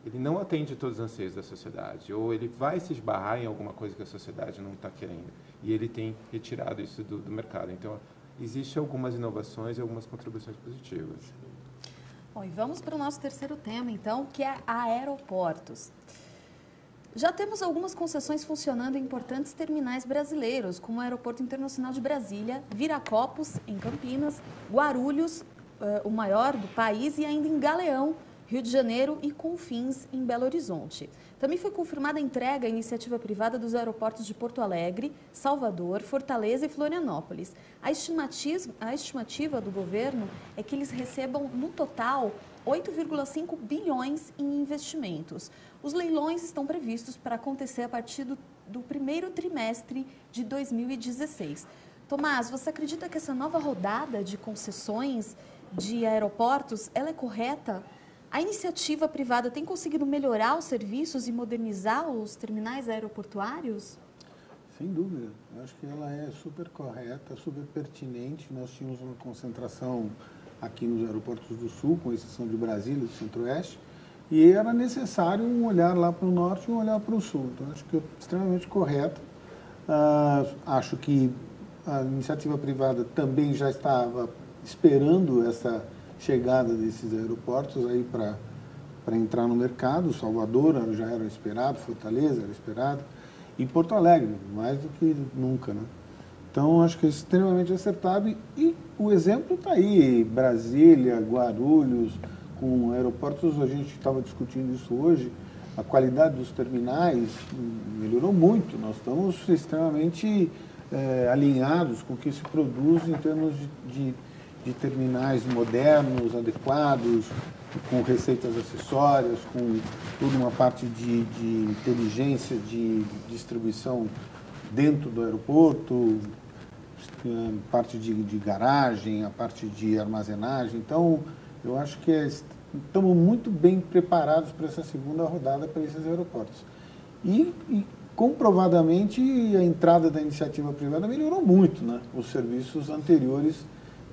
ele não atende todos os anseios da sociedade, ou ele vai se esbarrar em alguma coisa que a sociedade não está querendo. E ele tem retirado isso do mercado. Então, existem algumas inovações e algumas contribuições positivas. Bom, e vamos para o nosso terceiro tema, então, que é aeroportos. Já temos algumas concessões funcionando em importantes terminais brasileiros, como o Aeroporto Internacional de Brasília, Viracopos, em Campinas, Guarulhos, o maior do país, e ainda em Galeão, Rio de Janeiro, e Confins, em Belo Horizonte. Também foi confirmada a entrega à iniciativa privada dos aeroportos de Porto Alegre, Salvador, Fortaleza e Florianópolis. A estimativa do governo é que eles recebam, no total, 8,5 bilhões em investimentos. Os leilões estão previstos para acontecer a partir do primeiro trimestre de 2016. Tomás, você acredita que essa nova rodada de concessões de aeroportos, ela é correta? A iniciativa privada tem conseguido melhorar os serviços e modernizar os terminais aeroportuários? Sem dúvida. Eu acho que ela é super correta, super pertinente. Nós tínhamos uma concentração aqui nos aeroportos do Sul, com exceção de Brasília, do Centro-Oeste, e era necessário um olhar lá para o Norte e um olhar para o Sul. Então, acho que é extremamente correto. Acho que a iniciativa privada também já estava esperando essa chegada desses aeroportos aí para entrar no mercado. Salvador já era esperado, Fortaleza era esperado, e Porto Alegre, mais do que nunca, né? Então, acho que é extremamente acertado e o exemplo está aí, Brasília, Guarulhos, com aeroportos, a gente estava discutindo isso hoje, a qualidade dos terminais melhorou muito, nós estamos extremamente alinhados com o que se produz em termos de terminais modernos, adequados, com receitas acessórias, com toda uma parte de inteligência de distribuição dentro do aeroporto, parte de garagem, a parte de armazenagem. Então, eu acho que estamos muito bem preparados para essa segunda rodada para esses aeroportos. E comprovadamente, a entrada da iniciativa privada melhorou muito, né? Os serviços anteriores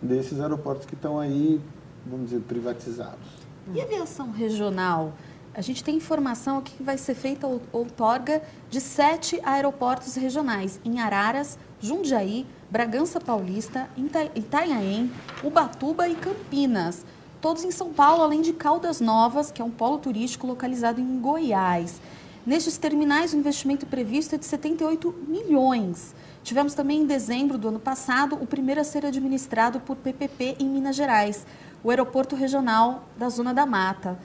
desses aeroportos que estão aí, vamos dizer, privatizados. E a aviação regional? A gente tem informação aqui que vai ser feita outorga de 7 aeroportos regionais, em Araras, Jundiaí, Bragança Paulista, Itanhaém, Ubatuba e Campinas. Todos em São Paulo, além de Caldas Novas, que é um polo turístico localizado em Goiás. Nestes terminais, o investimento previsto é de 78 milhões. Tivemos também em dezembro do ano passado o primeiro a ser administrado por PPP em Minas Gerais, o Aeroporto Regional da Zona da Mata.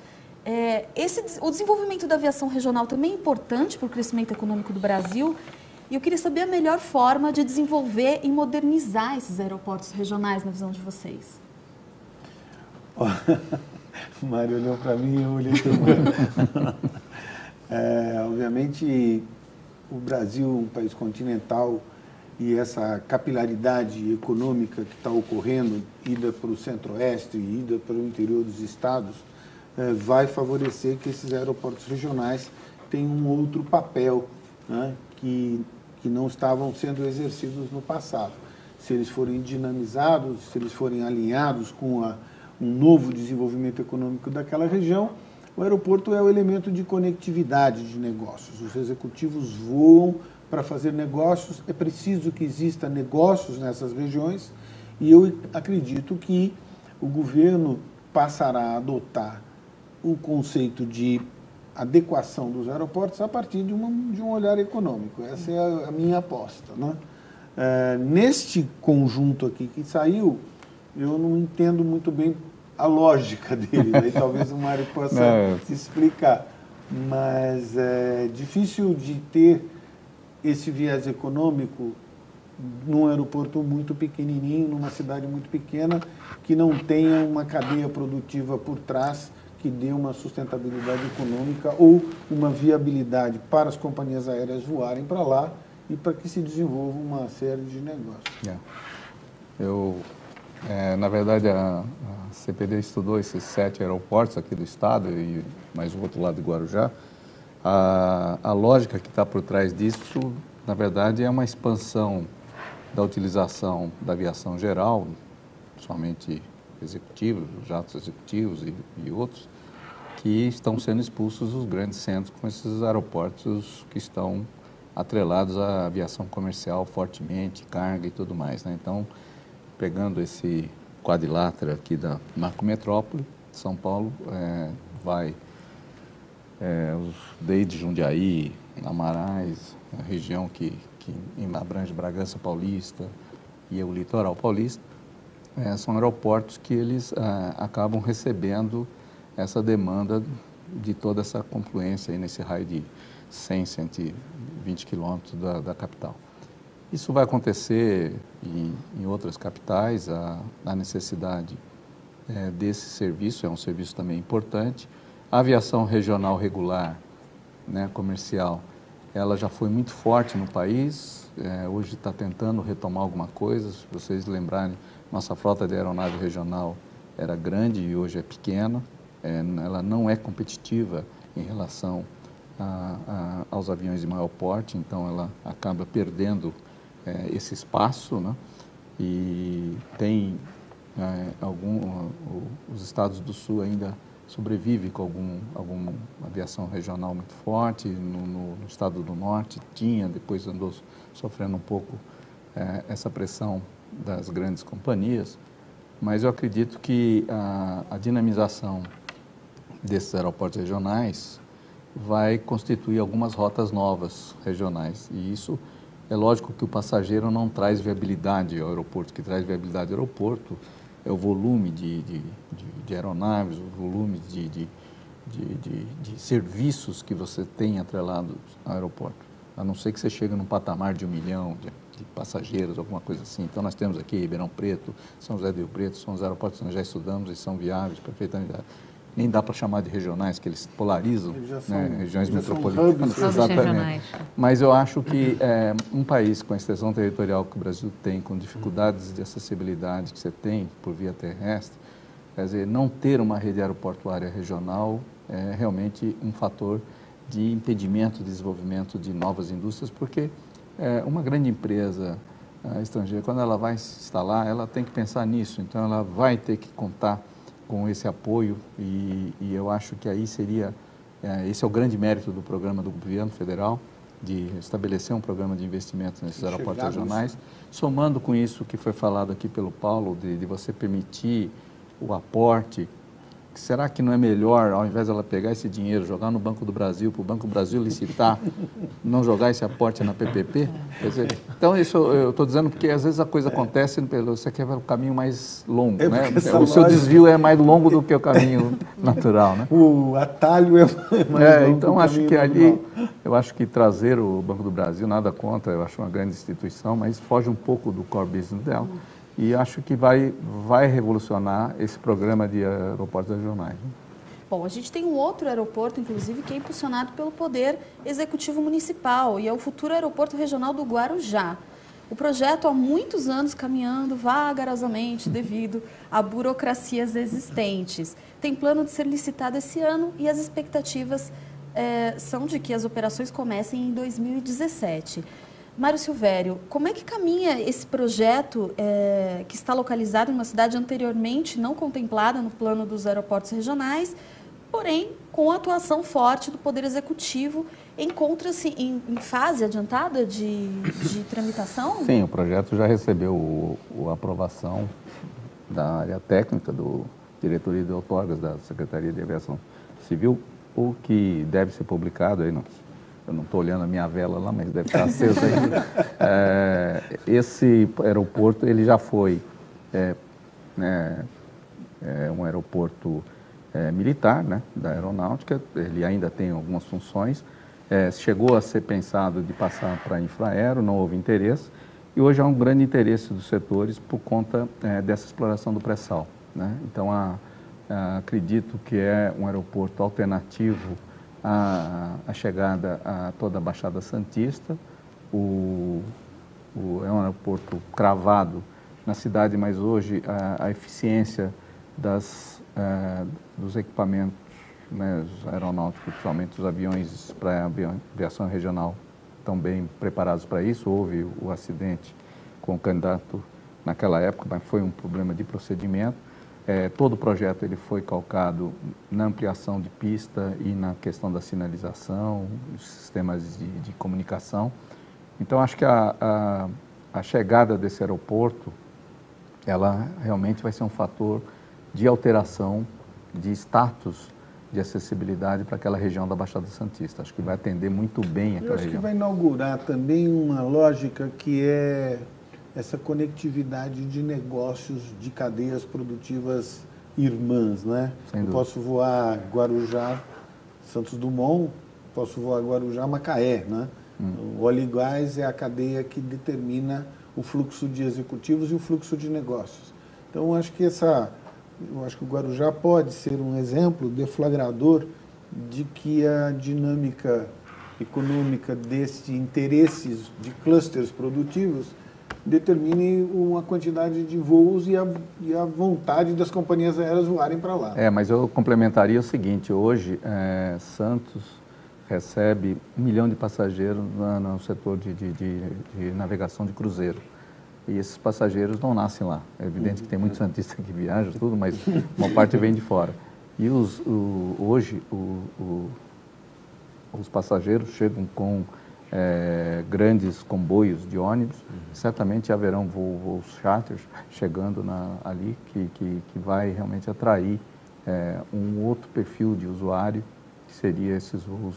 O desenvolvimento da aviação regional também é importante para o crescimento econômico do Brasil. E eu queria saber a melhor forma de desenvolver e modernizar esses aeroportos regionais na visão de vocês. O Mário olhou para mim e eu olhei para o Mário. Obviamente, o Brasil é um país continental e essa capilaridade econômica que está ocorrendo, ida para o centro-oeste e ida para o interior dos estados, vai favorecer que esses aeroportos regionais tenham um outro papel, né, que não estavam sendo exercidos no passado. Se eles forem dinamizados, se eles forem alinhados com um novo desenvolvimento econômico daquela região, o aeroporto é o elemento de conectividade de negócios. Os executivos voam para fazer negócios, é preciso que exista negócios nessas regiões e eu acredito que o governo passará a adotar o conceito de adequação dos aeroportos a partir de um olhar econômico. Essa é a minha aposta, né? Neste conjunto aqui que saiu, eu não entendo muito bem a lógica dele, aí talvez o Mário possa explicar, mas é difícil de ter esse viés econômico num aeroporto muito pequenininho, numa cidade muito pequena, que não tenha uma cadeia produtiva por trás que dê uma sustentabilidade econômica ou uma viabilidade para as companhias aéreas voarem para lá e para que se desenvolva uma série de negócios. Na verdade, a CPD estudou esses 7 aeroportos aqui do estado e mais o outro lado de Guarujá. A lógica que está por trás disso, na verdade, é uma expansão da utilização da aviação geral, somente executivos, jatos executivos e outros, que estão sendo expulsos dos grandes centros com esses aeroportos que estão atrelados à aviação comercial fortemente, carga e tudo mais, né? Então, pegando esse quadrilátero aqui da macrometrópole, São Paulo vai desde Jundiaí, Amarais, a região que abrange Bragança Paulista e o litoral paulista, são aeroportos que eles acabam recebendo essa demanda de toda essa confluência aí nesse raio de 100, 120 quilômetros da capital. Isso vai acontecer em outras capitais, a necessidade desse serviço é um serviço também importante. A aviação regional regular, né, comercial, ela já foi muito forte no país, hoje está tentando retomar alguma coisa. Se vocês lembrarem, nossa frota de aeronave regional era grande e hoje é pequena, ela não é competitiva em relação aos aviões de maior porte, então ela acaba perdendo esse espaço, né? E tem os estados do sul ainda sobrevivem com alguma aviação regional muito forte. No estado do norte tinha, depois andou sofrendo um pouco essa pressão das grandes companhias, mas eu acredito que a dinamização desses aeroportos regionais vai constituir algumas rotas novas regionais, e isso é lógico que o passageiro não traz viabilidade ao aeroporto. O que traz viabilidade ao aeroporto é o volume de aeronaves, o volume de serviços que você tem atrelados ao aeroporto. A não ser que você chegue num patamar de 1 milhão de passageiros, alguma coisa assim. Então, nós temos aqui Ribeirão Preto, São José do Rio Preto, são os aeroportos que nós já estudamos e são viáveis, perfeitamente. Nem dá para chamar de regionais, que eles polarizam, né, regiões metropolitanas. Exatamente. Mas eu acho que um país com a extensão territorial que o Brasil tem, com dificuldades de acessibilidade que você tem por via terrestre, quer dizer, não ter uma rede aeroportuária regional é realmente um fator de impedimento de desenvolvimento de novas indústrias, porque uma grande empresa estrangeira, quando ela vai se instalar, ela tem que pensar nisso, então ela vai ter que contar com esse apoio e eu acho que aí seria, esse é o grande mérito do programa do governo federal, de estabelecer um programa de investimentos nesses aeroportos regionais, somando com isso que foi falado aqui pelo Paulo, de você permitir o aporte. Será que não é melhor, ao invés dela pegar esse dinheiro, jogar no Banco do Brasil, para o Banco do Brasil licitar, não jogar esse aporte na PPP? Quer dizer, então, isso eu estou dizendo porque às vezes a coisa acontece, você quer o caminho mais longo, né? O seu desvio é mais longo do que o caminho natural, né? O atalho é mais longo. Então, acho que ali, eu acho que trazer o Banco do Brasil, nada contra, eu acho uma grande instituição, mas foge um pouco do core business dela. e acho que vai revolucionar esse programa de aeroportos regionais. Né? Bom, a gente tem um outro aeroporto, inclusive, que é impulsionado pelo Poder Executivo Municipal, e é o futuro aeroporto regional do Guarujá. O projeto há muitos anos caminhando vagarosamente devido a burocracias existentes. Tem plano de ser licitado esse ano e as expectativas são de que as operações comecem em 2017. Mário Silvério, como é que caminha esse projeto que está localizado em uma cidade anteriormente não contemplada no plano dos aeroportos regionais, porém com a atuação forte do Poder Executivo? Encontra-se em fase adiantada de tramitação? Sim, o projeto já recebeu a aprovação da área técnica do Diretoria de Outorgas da Secretaria de Aviação Civil, o que deve ser publicado aí, eu não estou olhando a minha vela lá, mas deve estar acesa ainda. Esse aeroporto, ele já foi um aeroporto militar, né, da aeronáutica, ele ainda tem algumas funções. Chegou a ser pensado de passar para a Infraero, não houve interesse, e hoje há um grande interesse dos setores por conta dessa exploração do pré-sal. Né? Então, acredito que é um aeroporto alternativo à chegada a toda a Baixada Santista. É um aeroporto cravado na cidade, mas hoje a eficiência dos equipamentos, né, os aeronáuticos, principalmente os aviões para aviação regional, estão bem preparados para isso. Houve o acidente com o candidato naquela época, mas foi um problema de procedimento. Todo o projeto ele foi calcado na ampliação de pista e na questão da sinalização, os sistemas de comunicação. Então, acho que a chegada desse aeroporto, ela realmente vai ser um fator de alteração de status de acessibilidade para aquela região da Baixada Santista. Acho que vai atender muito bem aquela região. Eu acho que vai inaugurar também uma lógica que é essa conectividade de negócios de cadeias produtivas irmãs, né? Eu posso voar Guarujá, Santos Dumont, posso voar Guarujá, Macaé, né? O óleo e gás é a cadeia que determina o fluxo de executivos e o fluxo de negócios. Então, eu acho que o Guarujá pode ser um exemplo deflagrador de que a dinâmica econômica desses interesses de clusters produtivos determine uma quantidade de voos e a vontade das companhias aéreas voarem para lá. Mas eu complementaria o seguinte: hoje Santos recebe 1 milhão de passageiros no setor de navegação de cruzeiro. E esses passageiros não nascem lá. É evidente que tem muitos santistas que viajam, tudo, mas uma parte vem de fora. E hoje os passageiros chegam com grandes comboios de ônibus. Certamente haverão voos charters chegando ali que vai realmente atrair um outro perfil de usuário, que seria esses voos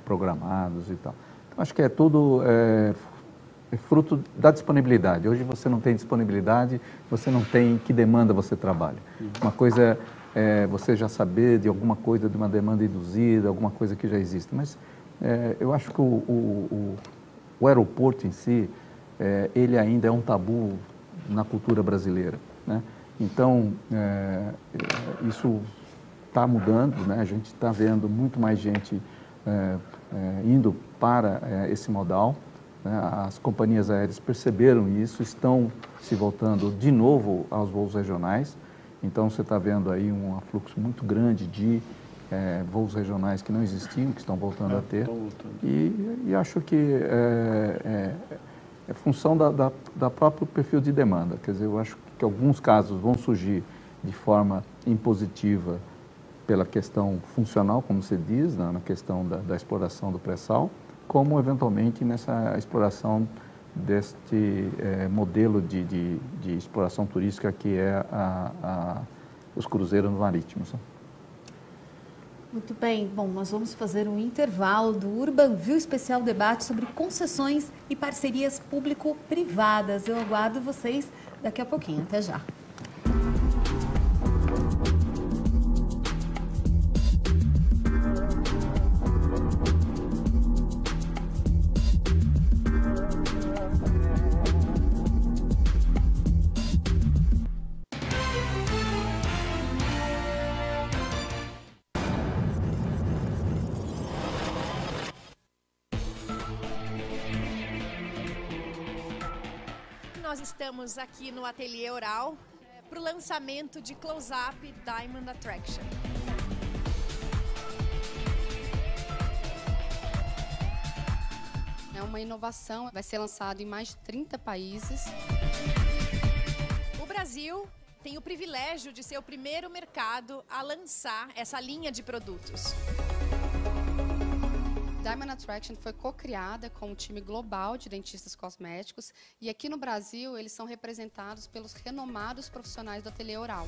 programados e tal. Então, acho que é tudo fruto da disponibilidade. Hoje você não tem disponibilidade, você não tem que demanda você trabalha. Uma coisa é você já saber de alguma coisa, de uma demanda induzida, alguma coisa que já existe. Mas eu acho que o aeroporto em si, ele ainda é um tabu na cultura brasileira, né? Então, isso está mudando, né? A gente está vendo muito mais gente indo para esse modal. As companhias aéreas perceberam isso, estão se voltando de novo aos voos regionais. Então, você está vendo aí um afluxo muito grande de voos regionais que não existiam, que estão voltando a ter. E acho que é função da próprio perfil de demanda. Quer dizer, eu acho que alguns casos vão surgir de forma impositiva pela questão funcional, como se diz, na questão da exploração do pré-sal, como eventualmente nessa exploração deste modelo de exploração turística que é os cruzeiros marítimos. Muito bem. Bom, nós vamos fazer um intervalo do UrbanView Especial Debate sobre concessões e parcerias público-privadas. Eu aguardo vocês daqui a pouquinho. Até já. nós estamos aqui no Ateliê Oral para o lançamento de Close-Up Diamond Attraction. É uma inovação, vai ser lançado em mais de 30 países. O Brasil tem o privilégio de ser o primeiro mercado a lançar essa linha de produtos. Diamond Attraction foi co-criada com um time global de dentistas cosméticos e aqui no Brasil eles são representados pelos renomados profissionais do Ateliê Oral.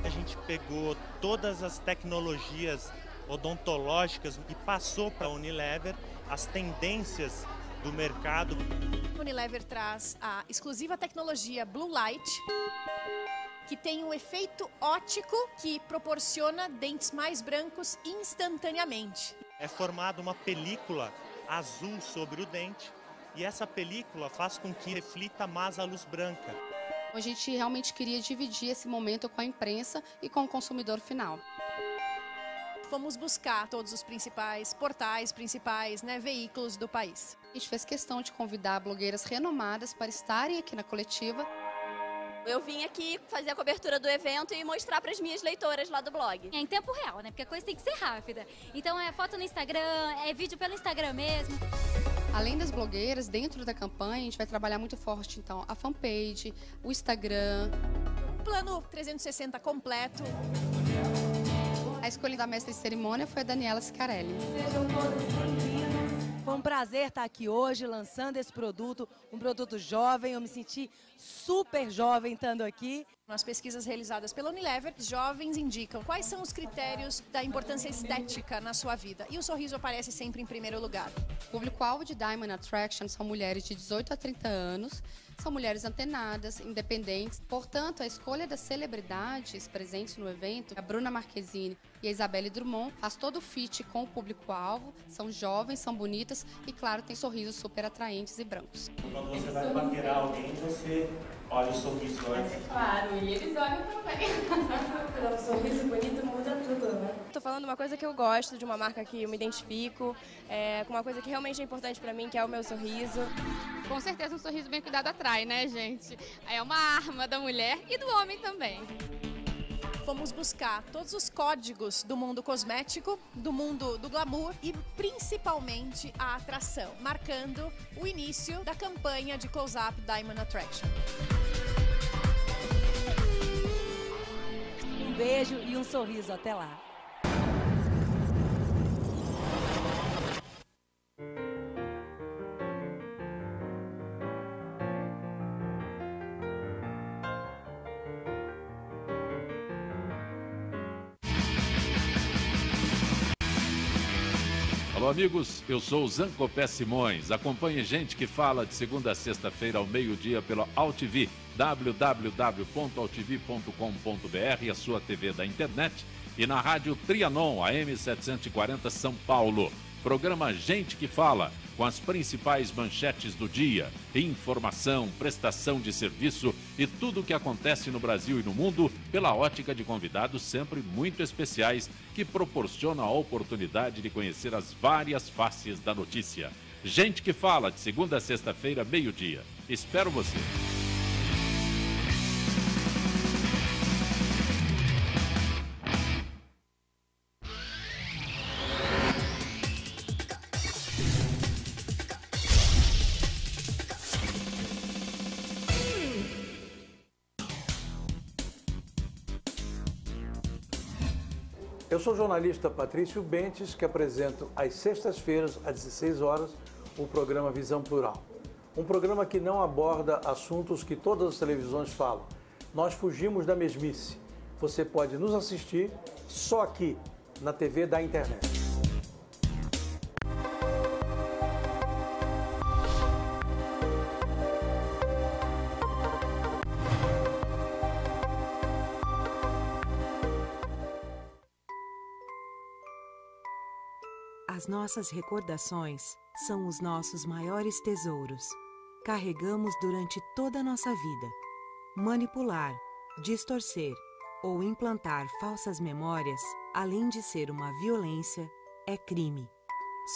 A gente pegou todas as tecnologias odontológicas e passou para a Unilever as tendências do mercado. A Unilever traz a exclusiva tecnologia Blue Light, que tem um efeito óptico que proporciona dentes mais brancos instantaneamente. É formada uma película azul sobre o dente e essa película faz com que reflita mais a luz branca. A gente realmente queria dividir esse momento com a imprensa e com o consumidor final. Fomos buscar todos os principais portais, veículos do país. A gente fez questão de convidar blogueiras renomadas para estarem aqui na coletiva. Eu vim aqui fazer a cobertura do evento e mostrar para as minhas leitoras lá do blog. É em tempo real, né? Porque a coisa tem que ser rápida. Então é foto no Instagram, é vídeo pelo Instagram mesmo. Além das blogueiras, dentro da campanha, a gente vai trabalhar muito forte, então, a fanpage, o Instagram. Plano 360 completo. A escolha da mestra de cerimônia foi a Daniela Scarelli. Sejam todos bem-vindos. Foi um prazer estar aqui hoje lançando esse produto, um produto jovem. Eu me senti super jovem estando aqui. Nas pesquisas realizadas pela Unilever, jovens indicam quais são os critérios da importância estética na sua vida. E o sorriso aparece sempre em primeiro lugar. O público-alvo de Diamond Attraction são mulheres de 18 a 30 anos, são mulheres antenadas, independentes. Portanto, a escolha das celebridades presentes no evento, a Bruna Marquezine e a Isabelle Drummond, faz todo o fit com o público-alvo. São jovens, são bonitas e, claro, tem sorrisos super atraentes e brancos. Quando você vai paquerar alguém, você olha o sorriso antes. Claro, e eles olham também. Um sorriso bonito muda tudo, né? Estou falando uma coisa que eu gosto, de uma marca que eu me identifico, com uma coisa que realmente é importante para mim, que é o meu sorriso. Com certeza um sorriso bem cuidado atrai, né, gente? É uma arma da mulher e do homem também. Fomos buscar todos os códigos do mundo cosmético, do mundo do glamour e principalmente a atração, marcando o início da campanha de Close-Up Diamond Attraction. Um beijo e um sorriso. Até lá. Alô, amigos, eu sou o Zancopé Simões. Acompanhe Gente que Fala de segunda a sexta-feira ao meio-dia pela AltV, www.altv.com.br, a sua TV da internet, e na Rádio Trianon, AM 740 São Paulo. Programa Gente que Fala, com as principais manchetes do dia, informação, prestação de serviço e tudo o que acontece no Brasil e no mundo pela ótica de convidados sempre muito especiais que proporcionam a oportunidade de conhecer as várias faces da notícia. Gente que Fala, de segunda a sexta-feira, meio-dia. Espero você. Eu sou o jornalista Patrício Bentes, que apresento às sextas-feiras, às 16 horas, o programa Visão Plural. Um programa que não aborda assuntos que todas as televisões falam. Nós fugimos da mesmice. Você pode nos assistir só aqui, na TV da internet. As nossas recordações são os nossos maiores tesouros. Carregamos durante toda a nossa vida. Manipular, distorcer ou implantar falsas memórias, além de ser uma violência, é crime.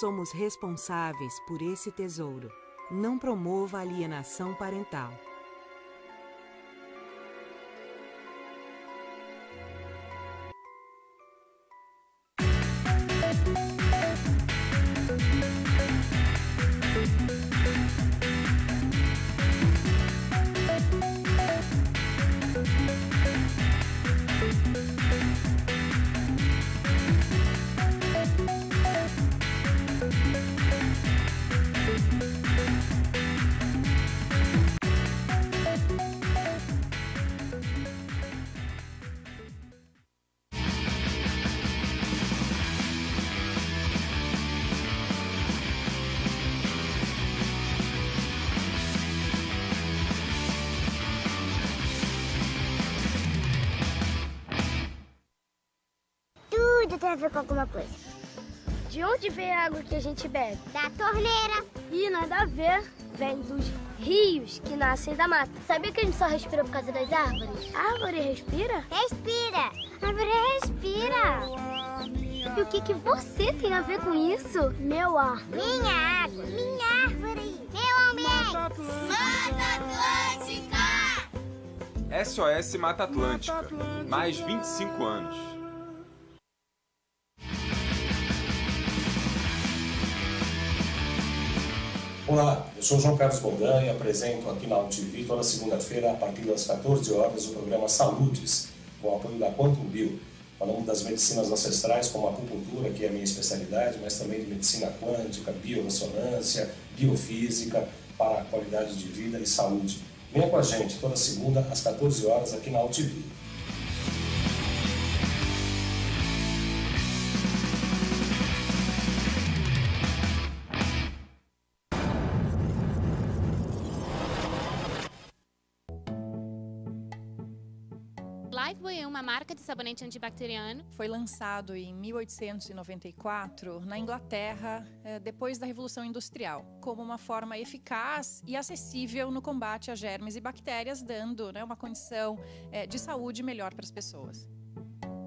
Somos responsáveis por esse tesouro. Não promova alienação parental. tem a ver com alguma coisa. De onde vem a água que a gente bebe? Da torneira. Ih, nada a ver. Vem dos rios que nascem da mata. Sabia que a gente só respira por causa das árvores? A árvore respira? Respira. A árvore respira. E o que você tem a ver com isso? Meu ar. Minha água. Minha árvore. Meu ambiente. Mata Atlântica! SOS Mata Atlântica. Mais 25 anos. Olá, eu sou João Carlos Bondan e apresento aqui na UTV toda segunda-feira, a partir das 14 horas, o programa Saúdes, com o apoio da Quantum Bio. Falamos das medicinas ancestrais, como a acupuntura, que é a minha especialidade, mas também de medicina quântica, biorressonância, biofísica, para a qualidade de vida e saúde. Venha com a gente toda segunda, às 14 horas, aqui na UTV. Lifebuoy é uma marca de sabonete antibacteriano. Foi lançado em 1894 na Inglaterra, depois da Revolução Industrial, como uma forma eficaz e acessível no combate a germes e bactérias, dando uma condição de saúde melhor para as pessoas.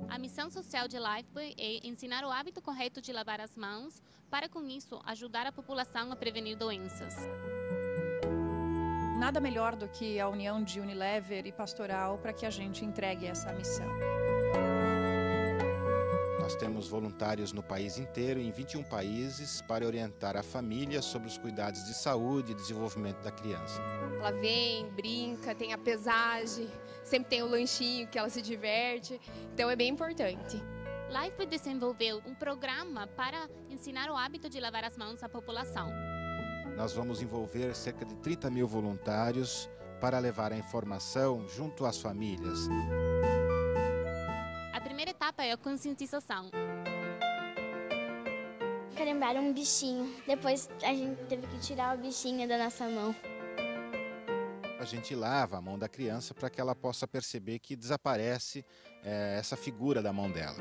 A missão social de Lifebuoy é ensinar o hábito correto de lavar as mãos, para com isso ajudar a população a prevenir doenças. Nada melhor do que a união de Unilever e Pastoral para que a gente entregue essa missão. Nós temos voluntários no país inteiro, em 21 países, para orientar a família sobre os cuidados de saúde e desenvolvimento da criança. Ela vem, brinca, tem a pesagem, sempre tem o lanchinho que ela se diverte, então é bem importante. Lifebuoy desenvolveu um programa para ensinar o hábito de lavar as mãos à população. Nós vamos envolver cerca de 30 mil voluntários para levar a informação junto às famílias. A primeira etapa é a conscientização. Carimbaram um bichinho. Depois a gente teve que tirar o bichinho da nossa mão. A gente lava a mão da criança para que ela possa perceber que desaparece essa figura da mão dela.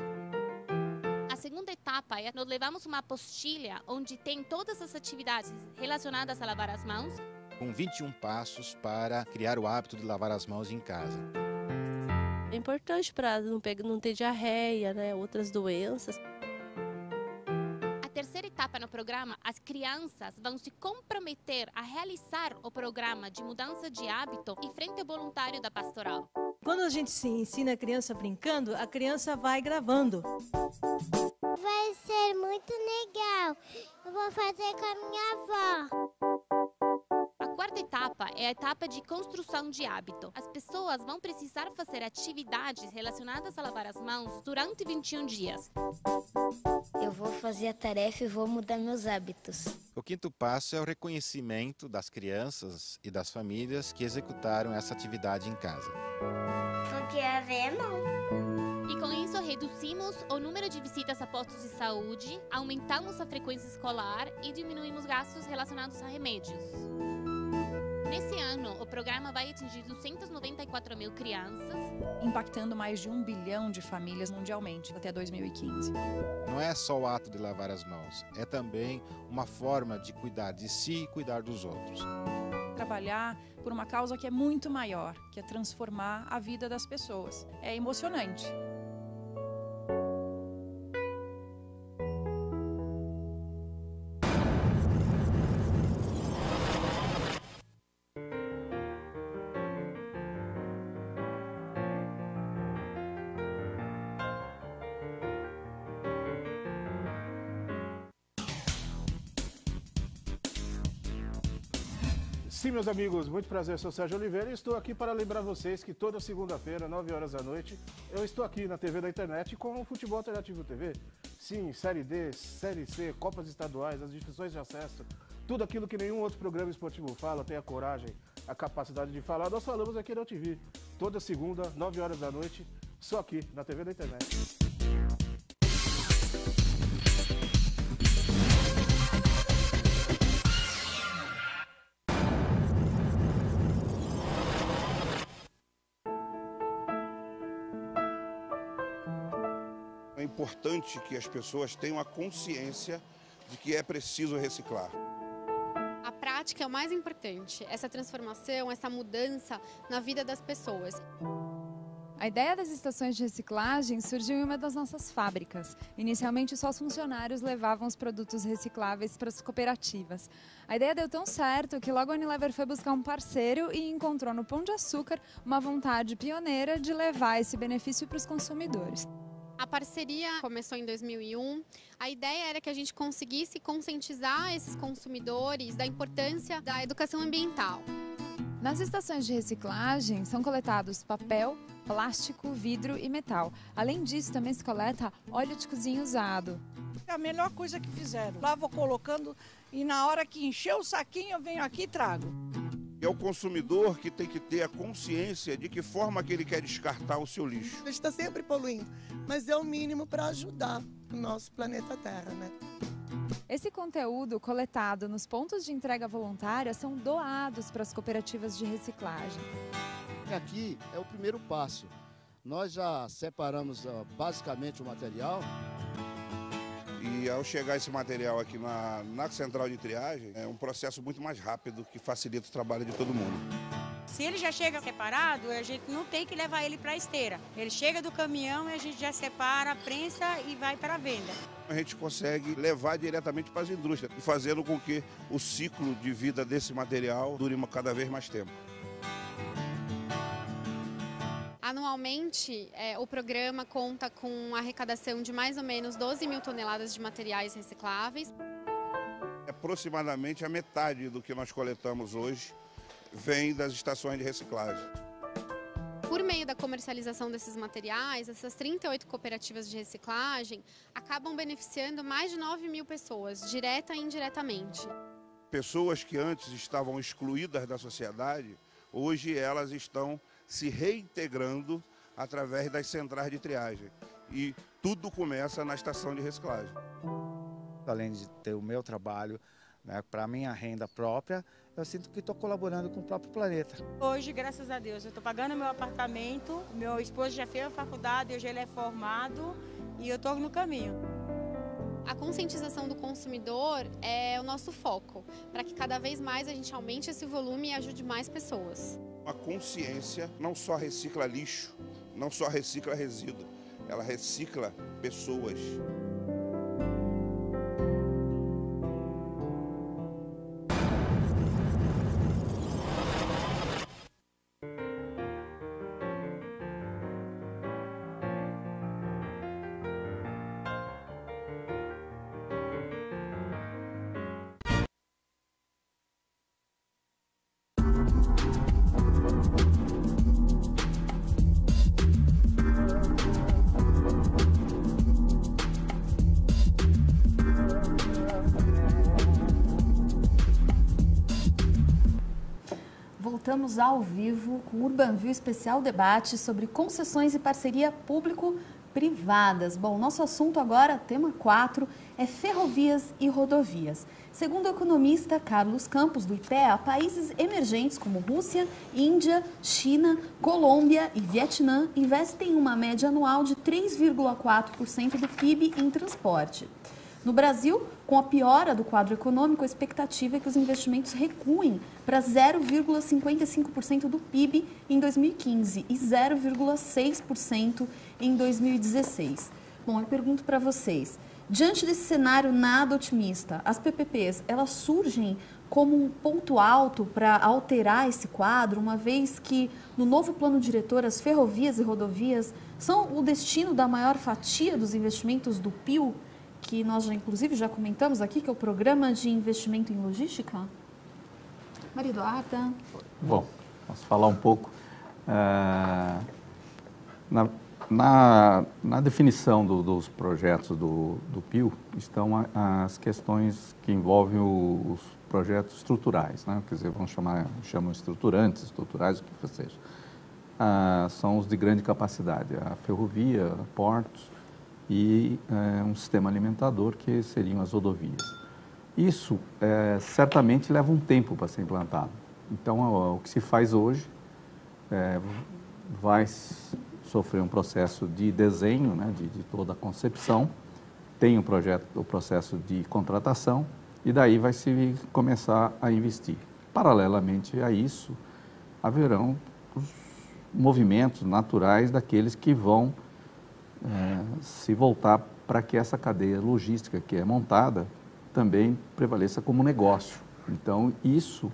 A segunda etapa é nós levamos uma apostila onde tem todas as atividades relacionadas a lavar as mãos. Com 21 passos para criar o hábito de lavar as mãos em casa. É importante para não ter diarreia, outras doenças. A terceira etapa no programa, as crianças vão se comprometer a realizar o programa de mudança de hábito em frente ao voluntário da Pastoral. Quando a gente ensina a criança brincando, a criança vai gravando. Vai ser muito legal. Eu vou fazer com a minha avó. A quarta etapa é a etapa de construção de hábito. As pessoas vão precisar fazer atividades relacionadas a lavar as mãos durante 21 dias. Eu vou fazer a tarefa e vou mudar meus hábitos. O quinto passo é o reconhecimento das crianças e das famílias que executaram essa atividade em casa. Porque a ver é bom. E com isso reduzimos o número de visitas a postos de saúde, aumentamos a frequência escolar e diminuímos gastos relacionados a remédios. Nesse ano, o programa vai atingir 294 mil crianças, impactando mais de 1 bilhão de famílias mundialmente até 2015. Não é só o ato de lavar as mãos, é também uma forma de cuidar de si e cuidar dos outros. Trabalhar por uma causa que é muito maior, que é transformar a vida das pessoas. É emocionante. Sim, meus amigos, muito prazer, sou Sérgio Oliveira e estou aqui para lembrar vocês que toda segunda-feira, 9 horas da noite, eu estou aqui na TV da internet com o Futebol Alternativo TV. Sim, Série D, Série C, Copas Estaduais, as divisões de acesso, tudo aquilo que nenhum outro programa esportivo fala, tem a coragem, a capacidade de falar, nós falamos aqui na UTV. Toda segunda, 9 horas da noite, só aqui na TV da internet. importante que as pessoas tenham a consciência de que é preciso reciclar. A prática é o mais importante, essa transformação, essa mudança na vida das pessoas. A ideia das estações de reciclagem surgiu em uma das nossas fábricas. Inicialmente, só os funcionários levavam os produtos recicláveis para as cooperativas. A ideia deu tão certo que logo a Unilever foi buscar um parceiro e encontrou no Pão de Açúcar uma vontade pioneira de levar esse benefício para os consumidores. A parceria começou em 2001. A ideia era que a gente conseguisse conscientizar esses consumidores da importância da educação ambiental. Nas estações de reciclagem são coletados papel, plástico, vidro e metal. Além disso, também se coleta óleo de cozinha usado. É a melhor coisa que fizeram. Lá vou colocando e na hora que encher o saquinho eu venho aqui e trago. É o consumidor que tem que ter a consciência de que forma que ele quer descartar o seu lixo. A gente está sempre poluindo, mas é o mínimo para ajudar o nosso planeta Terra, né? Esse conteúdo coletado nos pontos de entrega voluntária são doados para as cooperativas de reciclagem. Aqui é o primeiro passo. Nós já separamos basicamente o material. E ao chegar esse material aqui na central de triagem, é um processo muito mais rápido que facilita o trabalho de todo mundo. Se ele já chega separado, a gente não tem que levar ele para a esteira. Ele chega do caminhão e a gente já separa, prensa e vai para a venda. A gente consegue levar diretamente para as indústrias, fazendo com que o ciclo de vida desse material dure cada vez mais tempo. Anualmente, o programa conta com uma arrecadação de mais ou menos 12 mil toneladas de materiais recicláveis. Aproximadamente a metade do que nós coletamos hoje vem das estações de reciclagem. Por meio da comercialização desses materiais, essas 38 cooperativas de reciclagem acabam beneficiando mais de 9 mil pessoas, direta e indiretamente. Pessoas que antes estavam excluídas da sociedade, hoje elas estão se reintegrando através das centrais de triagem. E tudo começa na estação de reciclagem. Além de ter o meu trabalho, né, para a minha renda própria, eu sinto que estou colaborando com o próprio planeta. Hoje, graças a Deus, eu estou pagando meu apartamento, meu esposo já fez a faculdade, hoje ele é formado e eu estou no caminho. A conscientização do consumidor é o nosso foco, para que cada vez mais a gente aumente esse volume e ajude mais pessoas. A consciência não só recicla lixo, não só recicla resíduo, ela recicla pessoas. Voltamos ao vivo com o Urbanville especial debate sobre concessões e parceria público-privadas. Bom, nosso assunto agora, tema 4, é ferrovias e rodovias. Segundo o economista Carlos Campos, do IPEA, países emergentes como Rússia, Índia, China, Colômbia e Vietnã investem uma média anual de 3,4% do PIB em transporte. No Brasil, com a piora do quadro econômico, a expectativa é que os investimentos recuem para 0,55% do PIB em 2015 e 0,6% em 2016. Bom, eu pergunto para vocês, diante desse cenário nada otimista, as PPPs, elas surgem como um ponto alto para alterar esse quadro, uma vez que no novo plano diretor as ferrovias e rodovias são o destino da maior fatia dos investimentos do PIL, que nós inclusive já comentamos aqui, que é o Programa de Investimento em Logística? Maria Eduarda. Bom, posso falar um pouco. Na definição dos projetos do PIL estão as questões que envolvem os projetos estruturais, né? Quer dizer, chamam estruturantes, estruturais, o que seja. São os de grande capacidade, a ferrovia, portos, e um sistema alimentador, que seriam as rodovias. Isso certamente leva um tempo para ser implantado. Então, o que se faz hoje vai sofrer um processo de desenho, né, de toda a concepção, tem o processo de contratação e daí vai se começar a investir. Paralelamente a isso, haverão os movimentos naturais daqueles que vão se voltar para que essa cadeia logística que é montada também prevaleça como negócio. Então, isso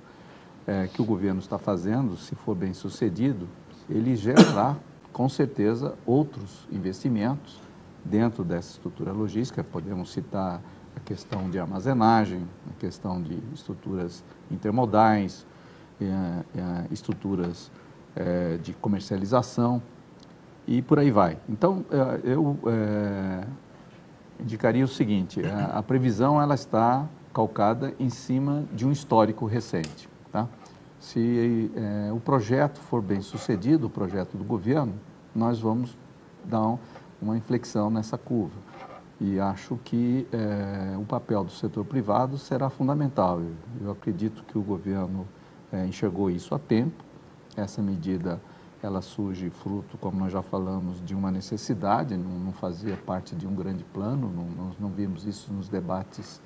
que o governo está fazendo, se for bem sucedido, ele gerará, com certeza, outros investimentos dentro dessa estrutura logística. Podemos citar a questão de armazenagem, a questão de estruturas intermodais, estruturas de comercialização e por aí vai. Então, eu indicaria o seguinte, a previsão ela está calcada em cima de um histórico recente. Tá? Se o projeto for bem sucedido, o projeto do governo, nós vamos dar uma inflexão nessa curva. E acho que o papel do setor privado será fundamental. Eu acredito que o governo enxergou isso a tempo. Essa medida, ela surge fruto, como nós já falamos, de uma necessidade, não fazia parte de um grande plano, nós não vimos isso nos debates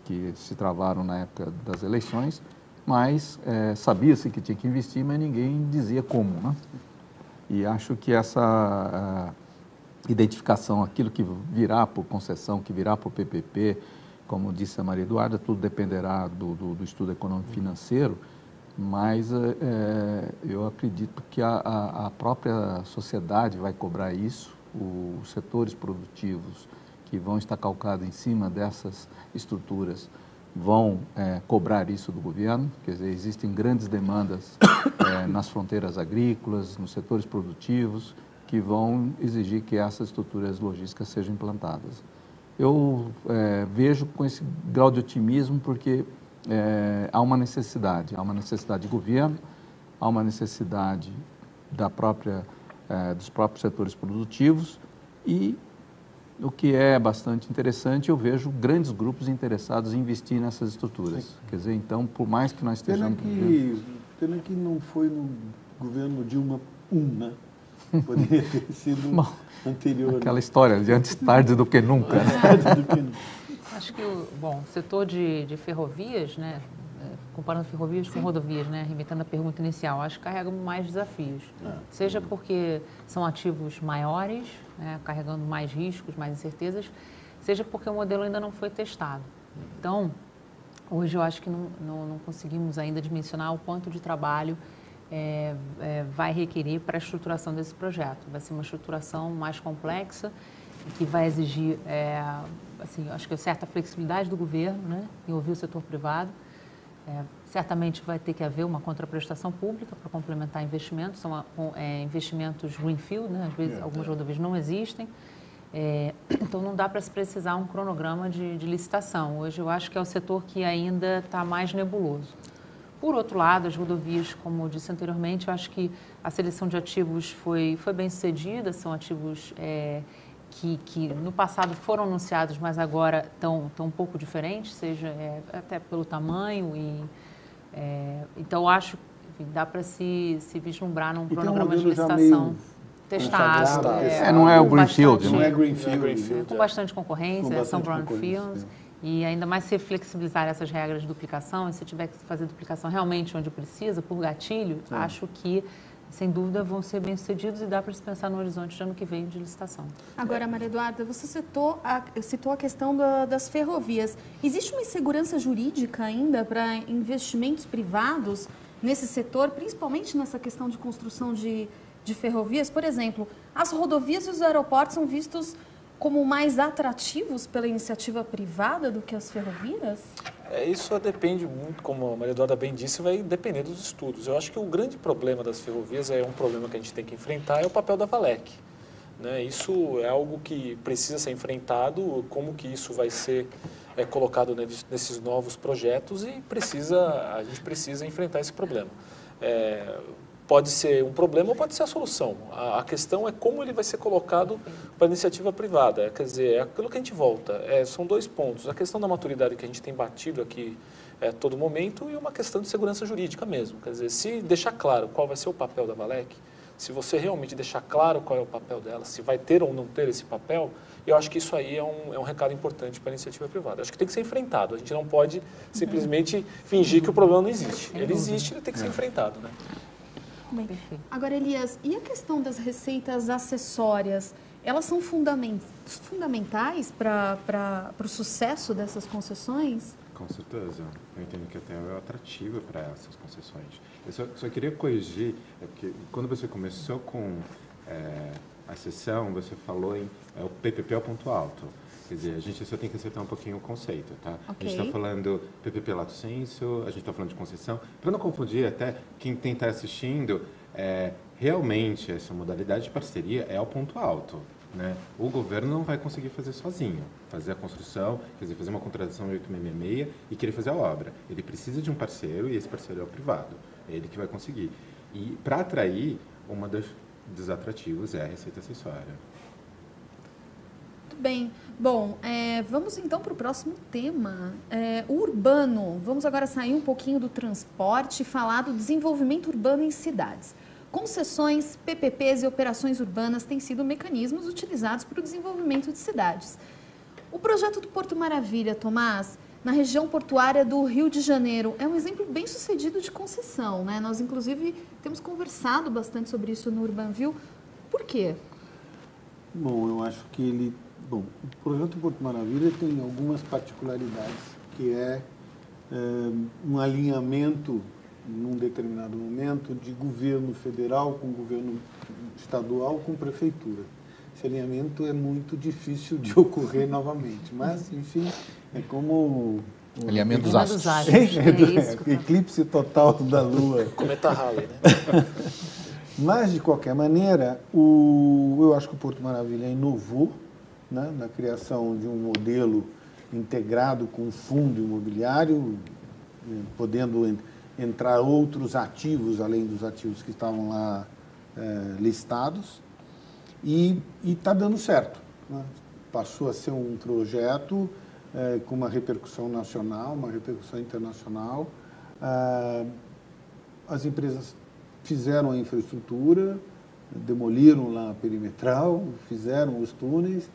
que se travaram na época das eleições, mas sabia-se que tinha que investir, mas ninguém dizia como, né? E acho que essa identificação, aquilo que virá por concessão, que virá por PPP, como disse a Maria Eduarda, tudo dependerá do estudo econômico financeiro, mas eu acredito que a própria sociedade vai cobrar isso, os setores produtivos que vão estar calcados em cima dessas estruturas vão cobrar isso do governo, quer dizer, existem grandes demandas nas fronteiras agrícolas, nos setores produtivos, que vão exigir que essas estruturas logísticas sejam implantadas. Eu vejo com esse grau de otimismo porque há uma necessidade de governo, há uma necessidade dos próprios setores produtivos e o que é bastante interessante, eu vejo grandes grupos interessados em investir nessas estruturas. Sim. Quer dizer, então, por mais que nós estejamos... Pena que não foi no governo Dilma I, né? Poderia ter sido anterior. Aquela história de antes tarde do que nunca. Acho que o setor de ferrovias, né, comparando ferrovias com rodovias, né, remetendo à pergunta inicial, acho que carrega mais desafios. Seja porque são ativos maiores, né, carregando mais riscos, mais incertezas, seja porque o modelo ainda não foi testado. Então, hoje eu acho que não conseguimos ainda dimensionar o quanto de trabalho vai requerer para a estruturação desse projeto. Vai ser uma estruturação mais complexa, que vai exigir, acho que certa flexibilidade do governo, né, em ouvir o setor privado. Certamente vai ter que haver uma contraprestação pública para complementar investimentos, são investimentos greenfield, né, às vezes algumas rodovias não existem, então não dá para se precisar um cronograma de licitação. Hoje eu acho que é o setor que ainda está mais nebuloso. Por outro lado, as rodovias, como eu disse anteriormente, eu acho que a seleção de ativos foi bem sucedida, são ativos que no passado foram anunciados, mas agora estão um pouco diferentes, seja até pelo tamanho. Então, acho que dá para se vislumbrar num cronograma de licitação testado. Não é o Greenfield. Não é Greenfield. Com bastante concorrência, são Brownfields. E ainda mais se flexibilizar essas regras de duplicação, e se tiver que fazer duplicação realmente onde precisa, por gatilho, acho que, sem dúvida, vão ser bem-sucedidos e dá para se pensar no horizonte de ano que vem de licitação. Agora, Maria Eduarda, você citou a questão das ferrovias. Existe uma insegurança jurídica ainda para investimentos privados nesse setor, principalmente nessa questão de construção de ferrovias? Por exemplo, as rodovias e os aeroportos são vistos como mais atrativos pela iniciativa privada do que as ferrovias? Isso depende muito, como a Maria Eduarda bem disse, vai depender dos estudos. Eu acho que o grande problema das ferrovias um problema que a gente tem que enfrentar, é o papel da Valec. Né? Isso é algo que precisa ser enfrentado, como que isso vai ser colocado nesses novos projetos e a gente precisa enfrentar esse problema. Pode ser um problema ou pode ser a solução. A questão é como ele vai ser colocado para a iniciativa privada. Quer dizer, é aquilo que a gente volta. São dois pontos. A questão da maturidade que a gente tem batido aqui a todo momento e uma questão de segurança jurídica mesmo. Quer dizer, se deixar claro qual vai ser o papel da Valec, se você realmente deixar claro qual é o papel dela, se vai ter ou não ter esse papel, eu acho que isso aí é um recado importante para a iniciativa privada. Eu acho que tem que ser enfrentado. A gente não pode simplesmente fingir que o problema não existe. Ele existe, ele tem que ser enfrentado, né? Bem, agora, Elias, e a questão das receitas acessórias? Elas são fundamentais para o sucesso dessas concessões? Com certeza. Eu entendo que até é atrativo para essas concessões. Eu só queria corrigir, porque quando você começou com a sessão, você falou em o PPP é o ponto alto. Quer dizer, a gente só tem que acertar um pouquinho o conceito, tá? Okay. A gente está falando PPP lato sensu, a gente está falando de concessão. Para não confundir até quem está assistindo, realmente essa modalidade de parceria é o ponto alto. Né? O governo não vai conseguir fazer sozinho, fazer a construção, quer dizer, fazer uma contratação 866 e querer fazer a obra. Ele precisa de um parceiro e esse parceiro é o privado. É ele que vai conseguir. E para atrair, uma dos atrativos é a receita acessória. Muito bem. Bom, vamos então para o próximo tema. O urbano. Vamos agora sair um pouquinho do transporte e falar do desenvolvimento urbano em cidades. Concessões, PPPs e operações urbanas têm sido mecanismos utilizados para o desenvolvimento de cidades. O projeto do Porto Maravilha, Tomás, na região portuária do Rio de Janeiro, é um exemplo bem sucedido de concessão, né? Nós, inclusive, temos conversado bastante sobre isso no Urbanville. Por quê? Bom, eu acho que o projeto do Porto Maravilha tem algumas particularidades, que é um alinhamento num determinado momento, de governo federal com governo estadual com prefeitura. Esse alinhamento é muito difícil de ocorrer novamente, mas, enfim, é como... Alinhamento dos astros. Eclipse total da Lua. Cometa Halley, né? Mas, de qualquer maneira, eu acho que o Porto Maravilha inovou, né, na criação de um modelo integrado com um fundo imobiliário, podendo entrar outros ativos, além dos ativos que estavam lá listados, e está dando certo. Né? Passou a ser um projeto com uma repercussão nacional, uma repercussão internacional. As empresas fizeram a infraestrutura, demoliram lá a perimetral, fizeram os túneis.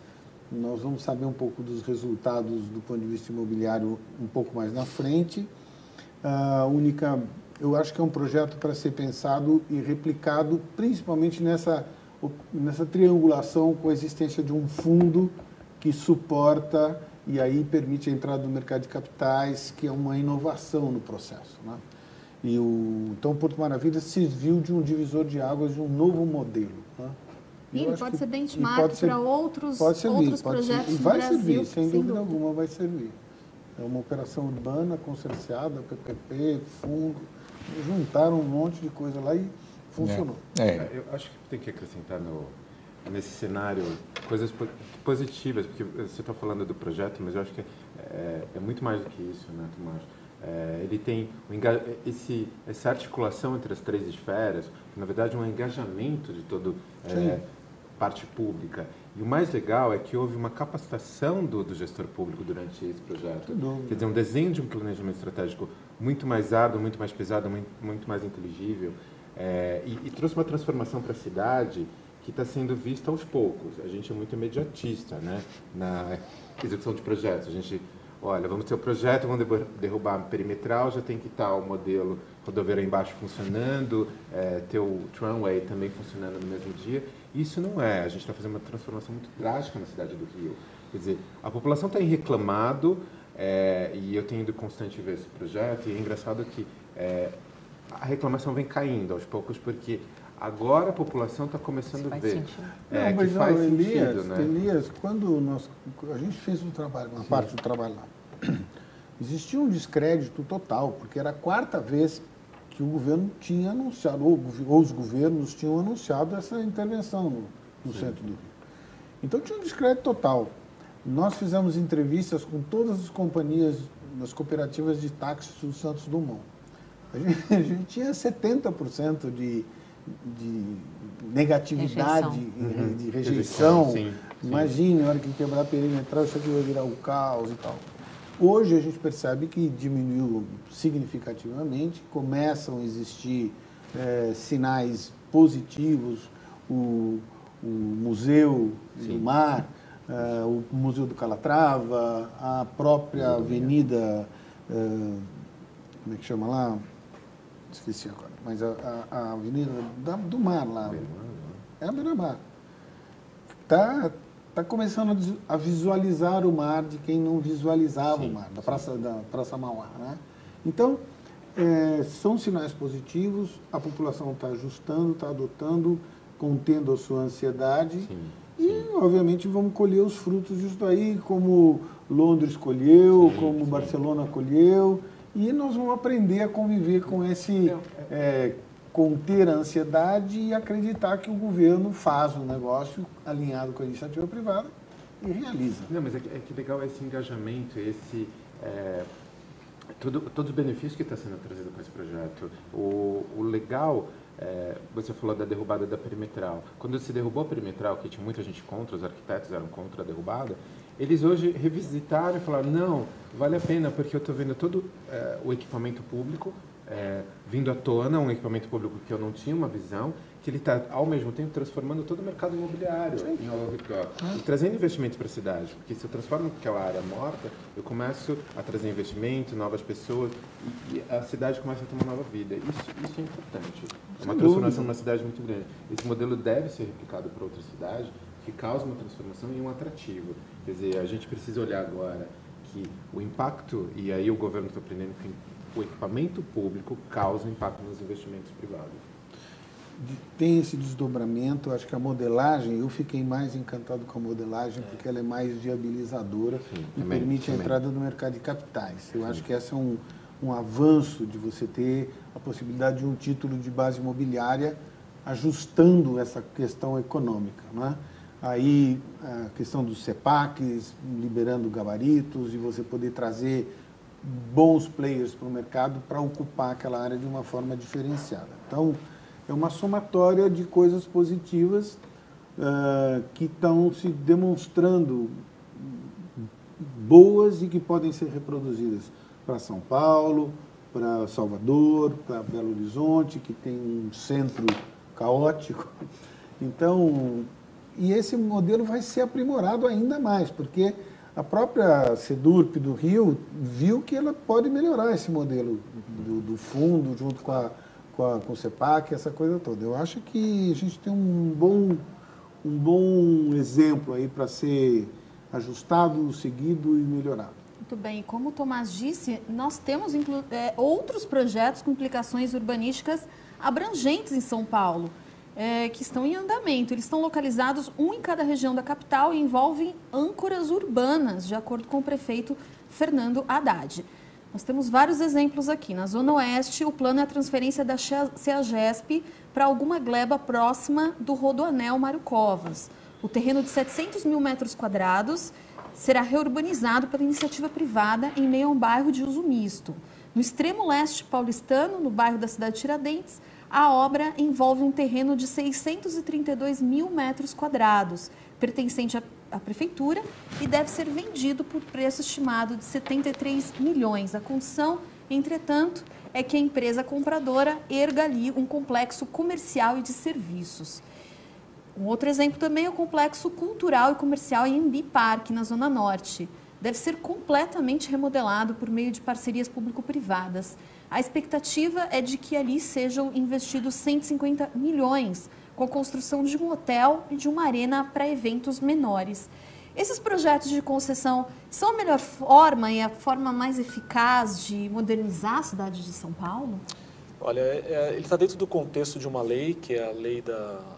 Nós vamos saber um pouco dos resultados do ponto de vista imobiliário um pouco mais na frente. Eu acho que é um projeto para ser pensado e replicado, principalmente nessa triangulação com a existência de um fundo que suporta e aí permite a entrada no mercado de capitais, que é uma inovação no processo. Né? Então, o Porto Maravilha serviu de um divisor de águas, de um novo modelo. Né? E ele pode ser benchmark para outros projetos e vai no Brasil, servir, sem dúvida alguma vai servir. É uma operação urbana, consorciada, PPP, fundo, juntaram um monte de coisa lá e funcionou. Eu acho que tem que acrescentar nesse cenário coisas positivas, porque você está falando do projeto, mas eu acho que é muito mais do que isso, né, Tomás? Ele tem essa articulação entre as três esferas, que, na verdade, é um engajamento de toda parte pública. E o mais legal é que houve uma capacitação do gestor público durante esse projeto. Quer dizer, um desenho de um planejamento estratégico muito mais árduo, muito mais pesado, muito mais inteligível. E trouxe uma transformação para a cidade que está sendo vista aos poucos. A gente é muito imediatista, né, na execução de projetos. A gente, olha, vamos ter o projeto, vamos derrubar a perimetral, já tem que estar o modelo rodoviário embaixo funcionando, ter o tramway também funcionando no mesmo dia. Isso não é. A gente está fazendo uma transformação muito drástica na cidade do Rio. Quer dizer, a população tem reclamado, e eu tenho ido constante ver esse projeto, e é engraçado que a reclamação vem caindo aos poucos, porque agora a população está começando a ver que faz sentido. Né? Elias, quando a gente fez um trabalho, uma parte do trabalho lá, existia um descrédito total, porque era a quarta vez que o governo tinha anunciado, ou os governos tinham anunciado essa intervenção no centro do Rio. Então tinha um descrédito total. Nós fizemos entrevistas com todas as companhias, das cooperativas de táxis do Santos Dumont. A gente tinha 70% de negatividade, de rejeição. Sim. Imagine, na hora que quebrar a perimetral, isso aqui vai virar o caos e tal. Hoje a gente percebe que diminuiu significativamente, começam a existir sinais positivos, o Museu do Mar, o Museu do Calatrava, a própria avenida, como é que chama lá? Esqueci agora, mas a avenida do Mar lá, é a beira-mar. Tá começando a visualizar o mar de quem não visualizava o mar, da Praça Mauá, né? Então, são sinais positivos, a população está ajustando, está adotando, contendo a sua ansiedade e, obviamente, vamos colher os frutos disso aí, como Londres colheu, como Barcelona colheu, e nós vamos aprender a conviver com esse... conter a ansiedade e acreditar que o governo faz um negócio alinhado com a iniciativa privada e realiza. Não, mas é que legal esse engajamento, todos os benefícios que está sendo trazido com esse projeto. O legal, você falou da derrubada da perimetral. Quando se derrubou a perimetral, que tinha muita gente contra, os arquitetos eram contra a derrubada, eles hoje revisitaram e falaram, não, vale a pena, porque eu estou vendo todo o equipamento público vindo à tona, um equipamento público que eu não tinha uma visão, que ele está, ao mesmo tempo, transformando todo o mercado imobiliário ao redor, e trazendo investimentos para a cidade, porque se eu transformo aquela área morta, eu começo a trazer investimento, novas pessoas, e a cidade começa a ter uma nova vida. Isso é importante. É uma transformação numa cidade muito grande. Esse modelo deve ser replicado para outras cidades, que causa uma transformação e um atrativo. Quer dizer, a gente precisa olhar agora que o impacto, e aí o governo está aprendendo que o equipamento público causa impacto nos investimentos privados. Tem esse desdobramento, acho que a modelagem, eu fiquei mais encantado com a modelagem porque ela é mais viabilizadora e permite a entrada no mercado de capitais. Eu acho que esse é um avanço de você ter a possibilidade de um título de base imobiliária ajustando essa questão econômica, né? Aí a questão dos CEPACs, liberando gabaritos e você poder trazer bons players para o mercado para ocupar aquela área de uma forma diferenciada. Então, é uma somatória de coisas positivas que estão se demonstrando boas e que podem ser reproduzidas para São Paulo, para Salvador, para Belo Horizonte, que tem um centro caótico. Então, e esse modelo vai ser aprimorado ainda mais, porque a própria Sedurp do Rio viu que ela pode melhorar esse modelo do fundo, junto com o CEPAC, essa coisa toda. Eu acho que a gente tem um bom exemplo aí para ser ajustado, seguido e melhorado. Muito bem. E como o Tomás disse, nós temos outros projetos com implicações urbanísticas abrangentes em São Paulo, que estão em andamento. Eles estão localizados, um em cada região da capital, e envolvem âncoras urbanas, de acordo com o prefeito Fernando Haddad. Nós temos vários exemplos aqui. Na Zona Oeste, o plano é a transferência da CEAGESP para alguma gleba próxima do Rodoanel Mário Covas. O terreno de 700 mil metros quadrados será reurbanizado pela iniciativa privada em meio a um bairro de uso misto. No extremo leste paulistano, no bairro da cidade de Tiradentes, a obra envolve um terreno de 632 mil metros quadrados, pertencente à prefeitura, e deve ser vendido por preço estimado de 73 milhões. A condição, entretanto, é que a empresa compradora erga ali um complexo comercial e de serviços. Um outro exemplo também é o complexo cultural e comercial em Embi Parque, na Zona Norte. Deve ser completamente remodelado por meio de parcerias público-privadas. A expectativa é de que ali sejam investidos 150 milhões, com a construção de um hotel e de uma arena para eventos menores. Esses projetos de concessão são a melhor forma e a forma mais eficaz de modernizar a cidade de São Paulo? Olha, ele está dentro do contexto de uma lei, que é a lei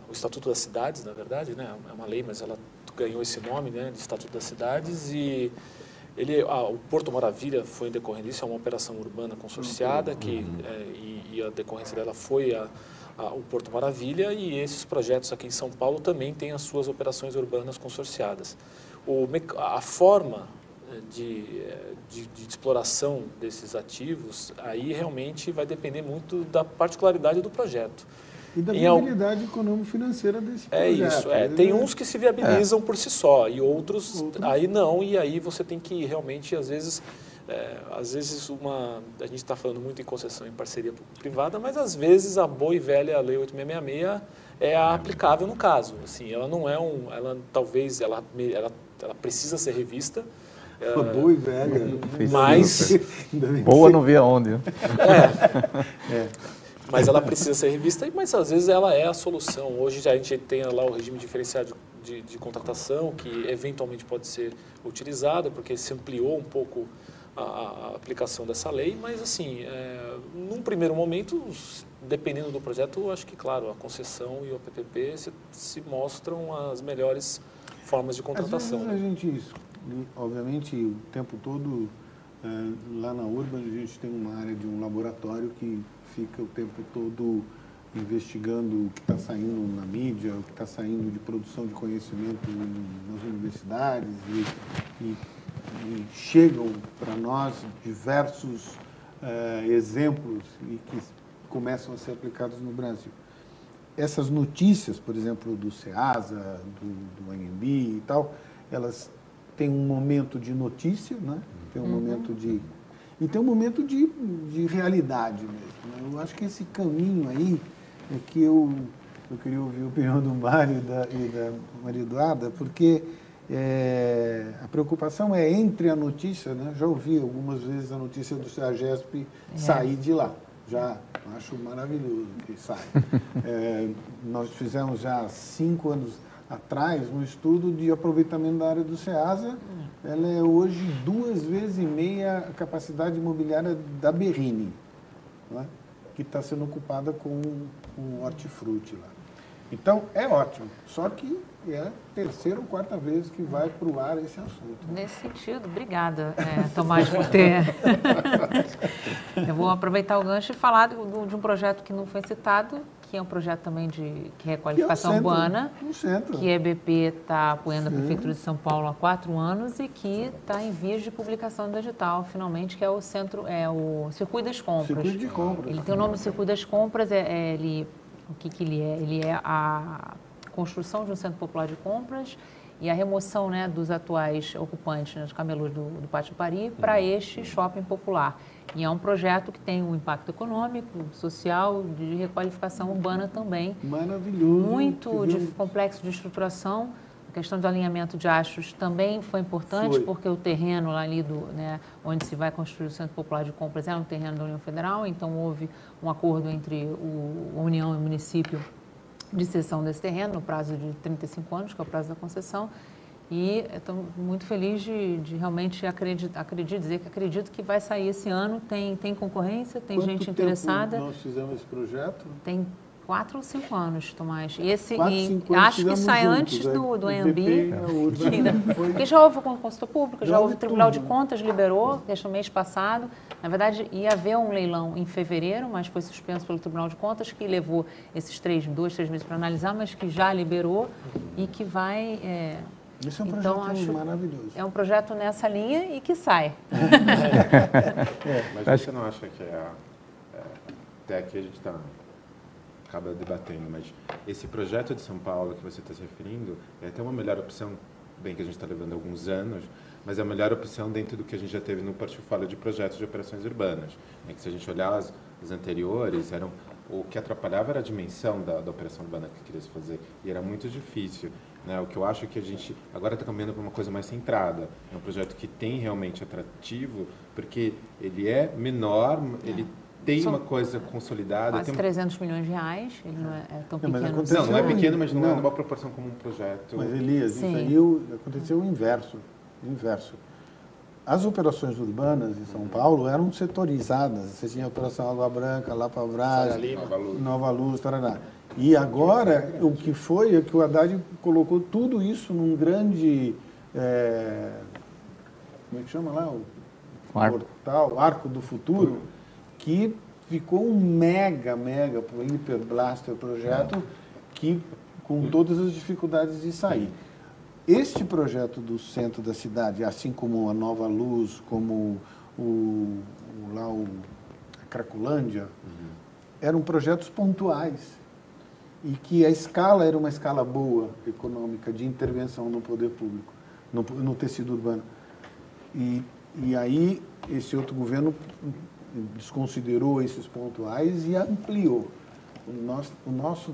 o Estatuto das Cidades, na verdade, né? É uma lei, mas ela ganhou esse nome, né, de Estatuto das Cidades, e o Porto Maravilha foi em decorrência disso, é uma operação urbana consorciada, e a decorrência dela foi o Porto Maravilha, e esses projetos aqui em São Paulo também têm as suas operações urbanas consorciadas. A forma de exploração desses ativos, aí realmente vai depender muito da particularidade do projeto. E da viabilidade econômico-financeira desse projeto. É isso. Tem uns que se viabilizam por si só, e outros aí não, e aí você tem que realmente, às vezes, às vezes a gente está falando muito em concessão em parceria privada, mas às vezes a boa e velha Lei 8666 é a aplicável no caso. Assim, ela não é talvez ela precisa ser revista. Boa e velha. Mas boa não vê aonde. Mas ela precisa ser revista, mas às vezes ela é a solução. Hoje a gente tem lá o regime diferenciado de contratação, que eventualmente pode ser utilizado, porque se ampliou um pouco a aplicação dessa lei, mas assim, num primeiro momento, dependendo do projeto, eu acho que, claro, a concessão e o PPP se mostram as melhores formas de contratação. Às vezes a gente, obviamente, o tempo todo, lá na Urban, a gente tem uma área de um laboratório que fica o tempo todo investigando o que está saindo na mídia, o que está saindo de produção de conhecimento nas universidades e chegam para nós diversos exemplos e que começam a ser aplicados no Brasil. Essas notícias, por exemplo, do SEASA, do ANB e tal, elas têm um momento de notícia, né? Tem um momento de... E tem um momento de realidade mesmo, né? Eu acho que esse caminho aí é que eu queria ouvir a opinião do Mário e da Maria Eduarda, porque a preocupação é entre a notícia, né? Já ouvi algumas vezes a notícia do CEAGESP sair de lá. Já acho maravilhoso que sai. Nós fizemos já 5 anos atrás um estudo de aproveitamento da área do SEASA. Ela é hoje 2,5 vezes a capacidade imobiliária da Berrini, né? Que está sendo ocupada com hortifruti lá. Então, é ótimo, só que é a 3ª ou 4ª vez que vai para o ar esse assunto. Nesse sentido, obrigada, Tomás, por ter... Eu vou aproveitar o gancho e falar de um projeto que não foi citado, que é um projeto também de requalificação urbana, que a EBP está apoiando a Prefeitura de São Paulo há 4 anos e que está em vias de publicação digital, finalmente, que é o Circuito das Compras. Circuito de Compras. Ele tem o nome do Circuito das Compras, o que ele é? Ele é a construção de um centro popular de compras e a remoção, né, dos atuais ocupantes, né, dos camelôs do Pátio Paris para este shopping popular. E é um projeto que tem um impacto econômico, social, de requalificação urbana também. Maravilhoso. Muito complexo de estruturação. A questão do alinhamento de astros também foi importante, porque o terreno lá ali, onde se vai construir o Centro Popular de Compras, é um terreno da União Federal, então houve um acordo entre a União e o município de cessão desse terreno, no prazo de 35 anos, que é o prazo da concessão. E estou muito feliz de realmente acredito que vai sair esse ano. Tem concorrência, tem gente interessada. Nós fizemos esse projeto? Tem 4 ou 5 anos, Tomás. E acho que sai antes do ANB. Porque já houve consulta pública, já houve o Tribunal de Contas, liberou, desde o mês passado. Na verdade, ia haver um leilão em fevereiro, mas foi suspenso pelo Tribunal de Contas, que levou esses 2, 3 meses para analisar, mas que já liberou e que vai... Isso é um projeto maravilhoso. É um projeto nessa linha e que sai. Mas você não acha que até aqui a gente acaba debatendo, mas esse projeto de São Paulo que você está se referindo é até uma melhor opção, bem que a gente está levando alguns anos, mas é a melhor opção dentro do que a gente já teve no portfólio de projetos de operações urbanas. Que se a gente olhar as anteriores, o que atrapalhava era a dimensão da operação urbana que queria se fazer, e era muito difícil. O que eu acho que a gente agora está caminhando para uma coisa mais centrada. É um projeto que tem realmente atrativo, porque ele é menor, ele tem uma coisa consolidada. Quase 300 milhões de reais, ele não é tão pequeno. Não é pequeno, mas não é numa proporção como um projeto. Mas, Elias, isso aí aconteceu o inverso. As operações urbanas de São Paulo eram setorizadas. Você tinha a Operação Água Branca, Lapa Brás, Nova Luz, Taraná. E agora, o que foi é que o Haddad colocou tudo isso num grande... como é que chama lá? O portal, Arco do Futuro, que ficou um mega hiperblaster projeto que, com todas as dificuldades de sair. Este projeto do centro da cidade, assim como a Nova Luz, como a Cracolândia, eram projetos pontuais. E que a escala era uma escala boa, econômica, de intervenção no poder público, no tecido urbano. E E aí esse outro governo desconsiderou esses pontuais e ampliou. O nosso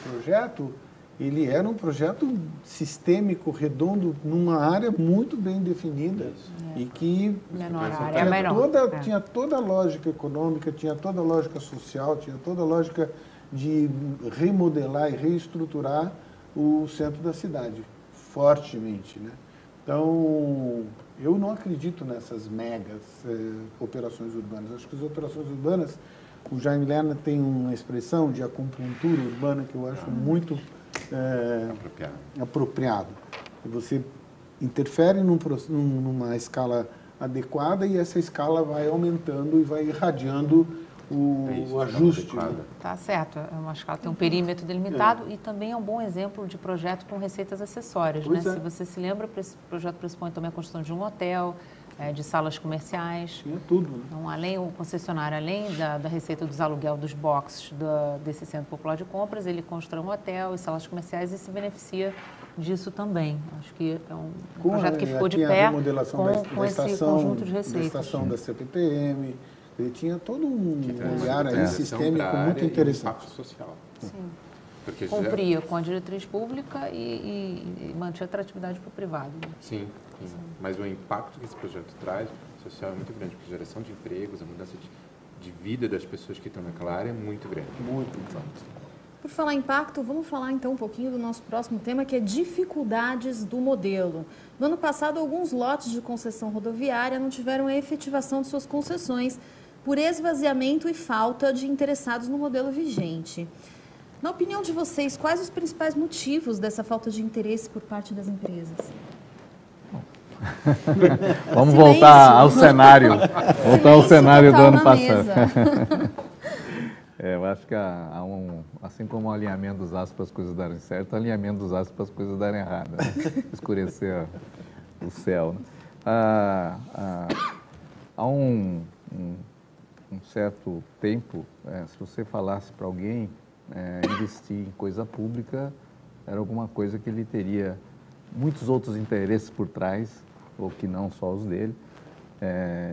projeto, ele era um projeto sistêmico, redondo, numa área muito bem definida e que tinha toda a lógica econômica, tinha toda a lógica social, tinha toda a lógica de remodelar e reestruturar o centro da cidade, fortemente, né? Então, eu não acredito nessas megas operações urbanas. Acho que as operações urbanas, o Jaime Lerner tem uma expressão de acupuntura urbana que eu acho muito apropriado. Você interfere numa escala adequada e essa escala vai aumentando e vai irradiando o ajuste. Tá certo, é uma escala tem um perímetro delimitado e também é um bom exemplo de projeto com receitas acessórias, né? Se você se lembra, esse projeto pressupõe também a construção de um hotel, de salas comerciais. Tinha tudo. Né? Então, além o concessionário, além da receita dos aluguel dos boxes desse Centro Popular de Compras, ele constrói um hotel e salas comerciais e se beneficia disso também. Acho que é um projeto que ficou de pé com esse conjunto de receitas. Da estação da CPTM. Ele tinha todo um olhar aí sistêmico muito interessante. Impacto social. Sim. Porque cumpria com a diretriz pública e mantinha atratividade para o privado. Né? Sim, mas o impacto que esse projeto traz social é muito grande, porque a geração de empregos, a mudança de vida das pessoas que estão naquela área é muito grande. Muito. Por falar em impacto, vamos falar então um pouquinho do nosso próximo tema, que é dificuldades do modelo. No ano passado, alguns lotes de concessão rodoviária não tiveram a efetivação de suas concessões por esvaziamento e falta de interessados no modelo vigente. Na opinião de vocês, quais os principais motivos dessa falta de interesse por parte das empresas? Vamos voltar ao cenário. Voltar ao cenário do ano passado. Eu acho que assim como o alinhamento dos astros para as coisas darem certo, o alinhamento dos astros para as coisas darem errado. Né? Escurecer o céu. Né? Há um certo tempo, se você falasse para alguém investir em coisa pública, era alguma coisa que ele teria muitos outros interesses por trás, ou que não só os dele.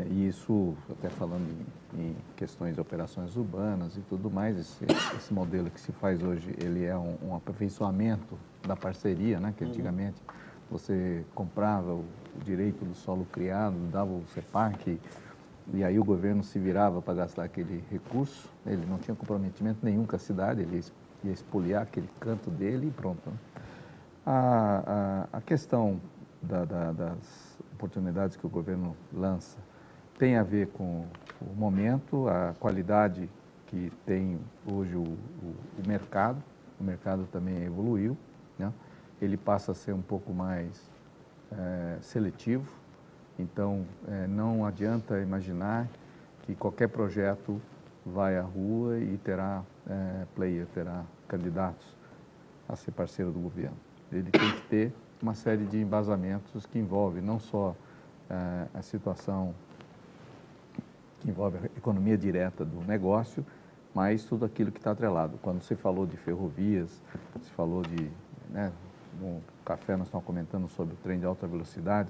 E isso, até falando em questões de operações urbanas e tudo mais, esse modelo que se faz hoje, ele é um aperfeiçoamento da parceria, né? Que antigamente você comprava o direito do solo criado, dava o CEPAC, e aí o governo se virava para gastar aquele recurso, ele não tinha comprometimento nenhum com a cidade, ele ia expoliar aquele canto dele e pronto. Né? A questão das oportunidades que o governo lança tem a ver com o momento, a qualidade que tem hoje o mercado também evoluiu, né? Ele passa a ser um pouco mais seletivo, então não adianta imaginar que qualquer projeto vai à rua e terá terá candidatos a ser parceiro do governo. Ele tem que ter uma série de embasamentos que envolvem não só a situação que envolve a economia direta do negócio, mas tudo aquilo que está atrelado. Quando você falou de ferrovias, você falou de, no café nós estamos comentando sobre o trem de alta velocidade,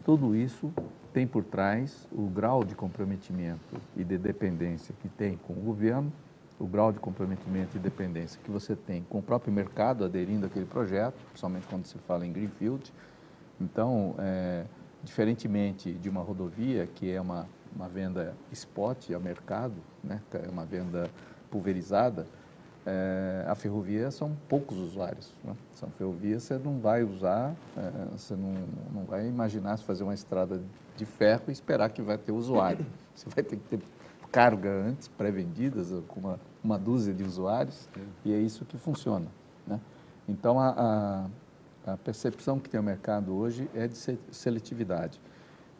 tudo isso tem por trás o grau de comprometimento e de dependência que tem com o governo, o grau de comprometimento e dependência que você tem com o próprio mercado aderindo àquele projeto, principalmente quando se fala em greenfield. Então, diferentemente de uma rodovia, que é uma venda spot ao mercado, né, é uma venda pulverizada, a ferrovia são poucos usuários. Né? São ferrovias, você não vai usar, você não vai imaginar se fazer uma estrada de ferro e esperar que vai ter usuário. Você vai ter que ter carga antes, pré-vendidas, com uma dúzia de usuários, e é isso que funciona. Né? Então, a percepção que tem o mercado hoje é de seletividade.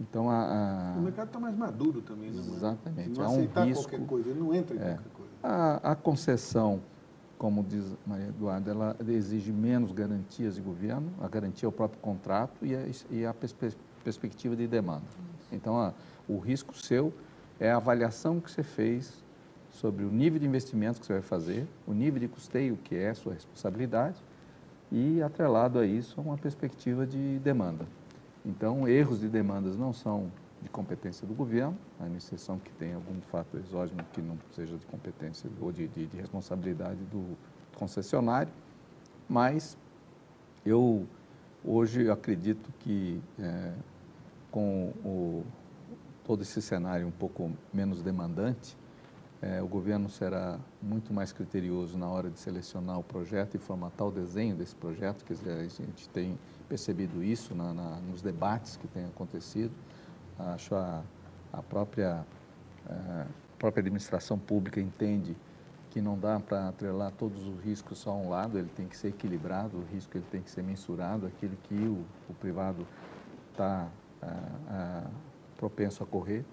Então, o mercado está mais maduro também. Não exatamente. Se não aceitar qualquer coisa, ele não entra em qualquer coisa. A concessão, como diz Maria Eduarda, ela exige menos garantias de governo, a garantia é o próprio contrato e a perspectiva de demanda. Então, o risco seu é a avaliação que você fez sobre o nível de investimento que você vai fazer, o nível de custeio, que é a sua responsabilidade, e atrelado a isso, uma perspectiva de demanda. Então, erros de demandas não são de competência do governo, a exceção que tem algum fato exógeno que não seja de competência ou de responsabilidade do concessionário, mas eu hoje acredito que com todo esse cenário um pouco menos demandante, o governo será muito mais criterioso na hora de selecionar o projeto e formatar o desenho desse projeto. Quer dizer, a gente tem percebido isso nos debates que têm acontecido. Acho a própria administração pública entende que não dá para atrelar todos os riscos só a um lado, ele tem que ser equilibrado, o risco ele tem que ser mensurado, aquele que o privado está propenso a correr.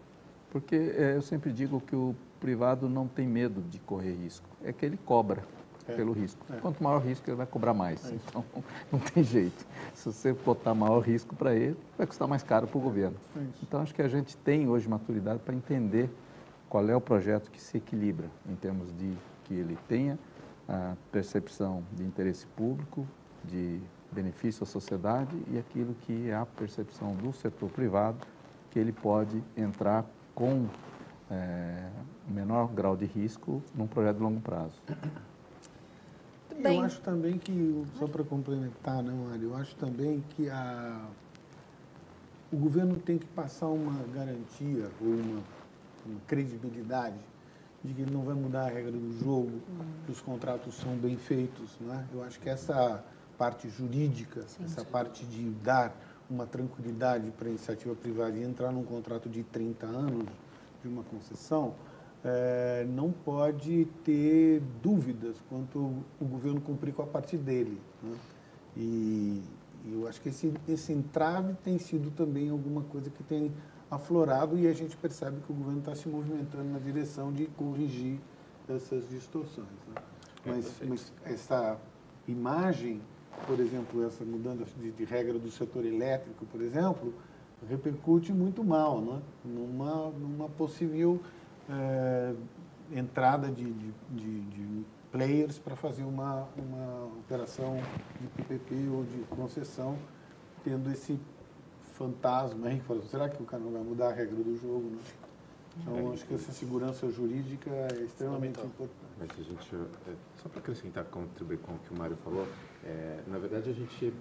Porque eu sempre digo que o privado não tem medo de correr risco, é que ele cobra pelo risco. Quanto maior o risco, ele vai cobrar mais. Então, não tem jeito. Se você botar maior risco para ele, vai custar mais caro para o governo. Então, acho que a gente tem hoje maturidade para entender qual é o projeto que se equilibra em termos de que ele tenha a percepção de interesse público, de benefício à sociedade e aquilo que é a percepção do setor privado, que ele pode entrar com menor grau de risco num projeto de longo prazo. Eu acho também que, só para complementar, né, Mário, eu acho também que o governo tem que passar uma garantia ou uma credibilidade de que ele não vai mudar a regra do jogo, que os contratos são bem feitos, né? Eu acho que essa parte jurídica, essa parte de dar uma tranquilidade para a iniciativa privada e entrar num contrato de 30 anos de uma concessão, não pode ter dúvidas quanto o governo cumprir com a parte dele, né? E eu acho que esse entrave tem sido também alguma coisa que tem aflorado e a gente percebe que o governo está se movimentando na direção de corrigir essas distorções, né? Mas essa imagem, por exemplo, essa mudança de regra do setor elétrico, por exemplo, repercute muito mal, né? Numa possível entrada de players para fazer uma operação de PPP ou de concessão, tendo esse fantasma aí, será que o cara não vai mudar a regra do jogo, né? Então, acho que essa segurança jurídica é extremamente importante. Mas a gente, só para acrescentar, contribuir com o que o Mário falou, na verdade a gente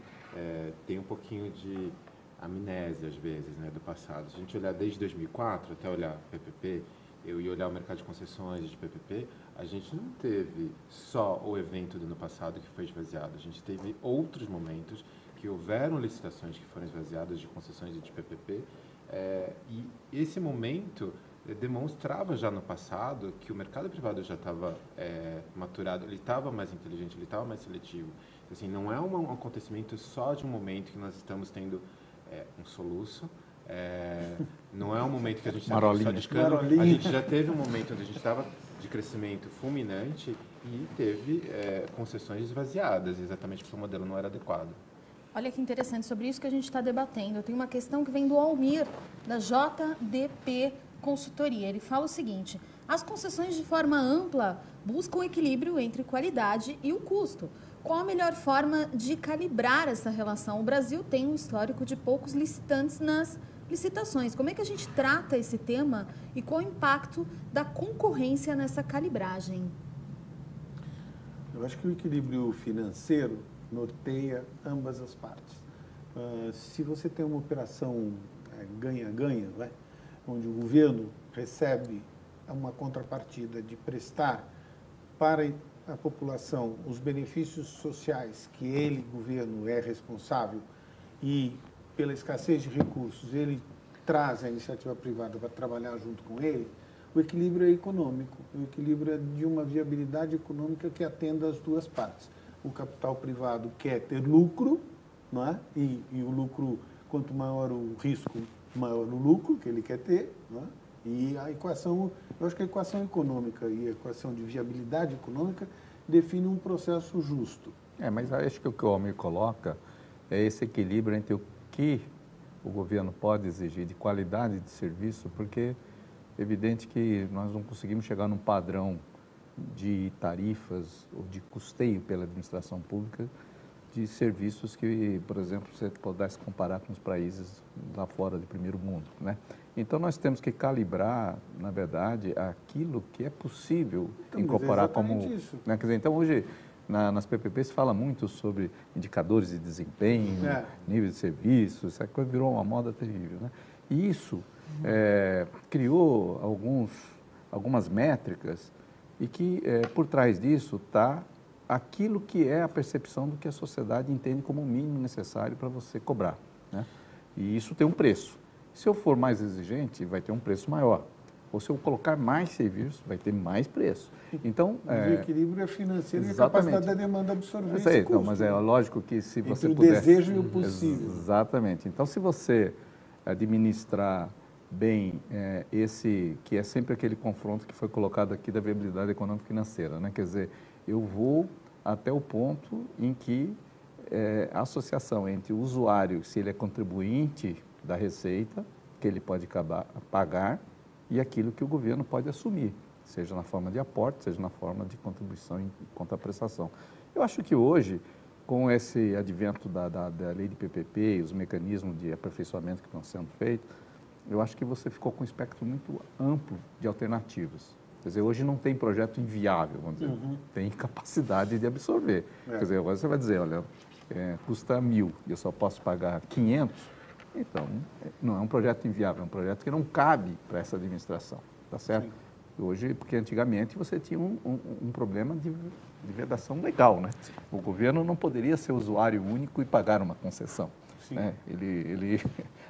tem um pouquinho de amnésia, às vezes, né, do passado. Se a gente olhar desde 2004 até olhar PPP, eu ia olhar o mercado de concessões de PPP, a gente não teve só o evento do ano passado que foi esvaziado, a gente teve outros momentos que houveram licitações que foram esvaziadas de concessões e de PPP, e esse momento demonstrava já no passado que o mercado privado já estava maturado, ele estava mais inteligente, ele estava mais seletivo. Assim, não é um acontecimento só de um momento que nós estamos tendo um soluço, não é um momento que a gente está só descando, a gente já teve um momento onde a gente estava de crescimento fulminante e teve concessões esvaziadas, exatamente porque o modelo não era adequado. Olha que interessante, sobre isso que a gente está debatendo. Eu tenho uma questão que vem do Almir, da JDP Consultoria. Ele fala o seguinte: as concessões de forma ampla buscam equilíbrio entre qualidade e o custo. Qual a melhor forma de calibrar essa relação? O Brasil tem um histórico de poucos licitantes nas licitações. Como é que a gente trata esse tema e qual o impacto da concorrência nessa calibragem? Eu acho que o equilíbrio financeiro norteia ambas as partes. Se você tem uma operação ganha-ganha, onde o governo recebe uma contrapartida de prestar para a população os benefícios sociais que ele, governo, é responsável e, pela escassez de recursos, ele traz a iniciativa privada para trabalhar junto com ele, o equilíbrio é econômico, o equilíbrio é de uma viabilidade econômica que atenda as duas partes. O capital privado quer ter lucro, não é? E o lucro, quanto maior o risco, maior o lucro que ele quer ter, não é? E a equação, eu acho que a equação econômica e a equação de viabilidade econômica define um processo justo. Mas acho que o que o Almir coloca é esse equilíbrio entre o que o governo pode exigir de qualidade de serviço, porque é evidente que nós não conseguimos chegar num padrão de tarifas ou de custeio pela administração pública de serviços que, por exemplo, você pudesse comparar com os países lá fora de primeiro mundo, né? Então, nós temos que calibrar, na verdade, aquilo que é possível incorporar como... Isso. Né? Quer dizer, então, hoje, nas PPP se fala muito sobre indicadores de desempenho, nível de serviço, essa coisa virou uma moda terrível, né? E isso criou algumas métricas e que, por trás disso, está aquilo que é a percepção do que a sociedade entende como o mínimo necessário para você cobrar, né? E isso tem um preço. Se eu for mais exigente, vai ter um preço maior. Ou se eu colocar mais serviços, vai ter mais preço. Então, o equilíbrio financeiro exatamente. E a capacidade da demanda absorver esse custo. Não, mas é lógico que se você entre puder... o desejo e o possível. Exatamente. Então, se você administrar bem esse, que é sempre aquele confronto que foi colocado aqui da viabilidade econômica e financeira, né? Quer dizer, eu vou até o ponto em que a associação entre o usuário, se ele é contribuinte da receita, que ele pode pagar, e aquilo que o governo pode assumir, seja na forma de aporte, seja na forma de contribuição em contraprestação. Eu acho que hoje, com esse advento da lei de PPP e os mecanismos de aperfeiçoamento que estão sendo feitos, eu acho que você ficou com um espectro muito amplo de alternativas. Quer dizer, hoje não tem projeto inviável, vamos dizer, tem capacidade de absorver. Quer dizer, agora você vai dizer, olha, custa 1.000 e eu só posso pagar 500, então não é um projeto inviável, é um projeto que não cabe para essa administração, tá certo? Sim. Hoje, porque antigamente você tinha um problema de vedação legal, né? O governo não poderia ser usuário único e pagar uma concessão, né?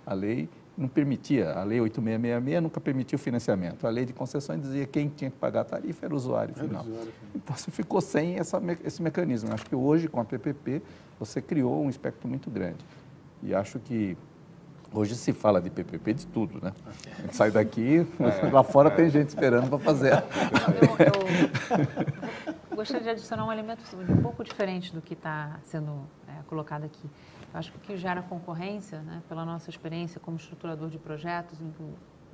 A lei não permitia, a lei 8666 nunca permitiu financiamento. A lei de concessões dizia que quem tinha que pagar a tarifa era o usuário final. Então, você ficou sem esse mecanismo. Eu acho que hoje, com a PPP, você criou um espectro muito grande. E acho que hoje se fala de PPP de tudo, né? A gente sai daqui, lá fora tem gente esperando para fazer. Eu gostaria de adicionar um elemento um pouco diferente do que está sendo colocado aqui. Eu acho que o que gera concorrência, né, pela nossa experiência como estruturador de projetos,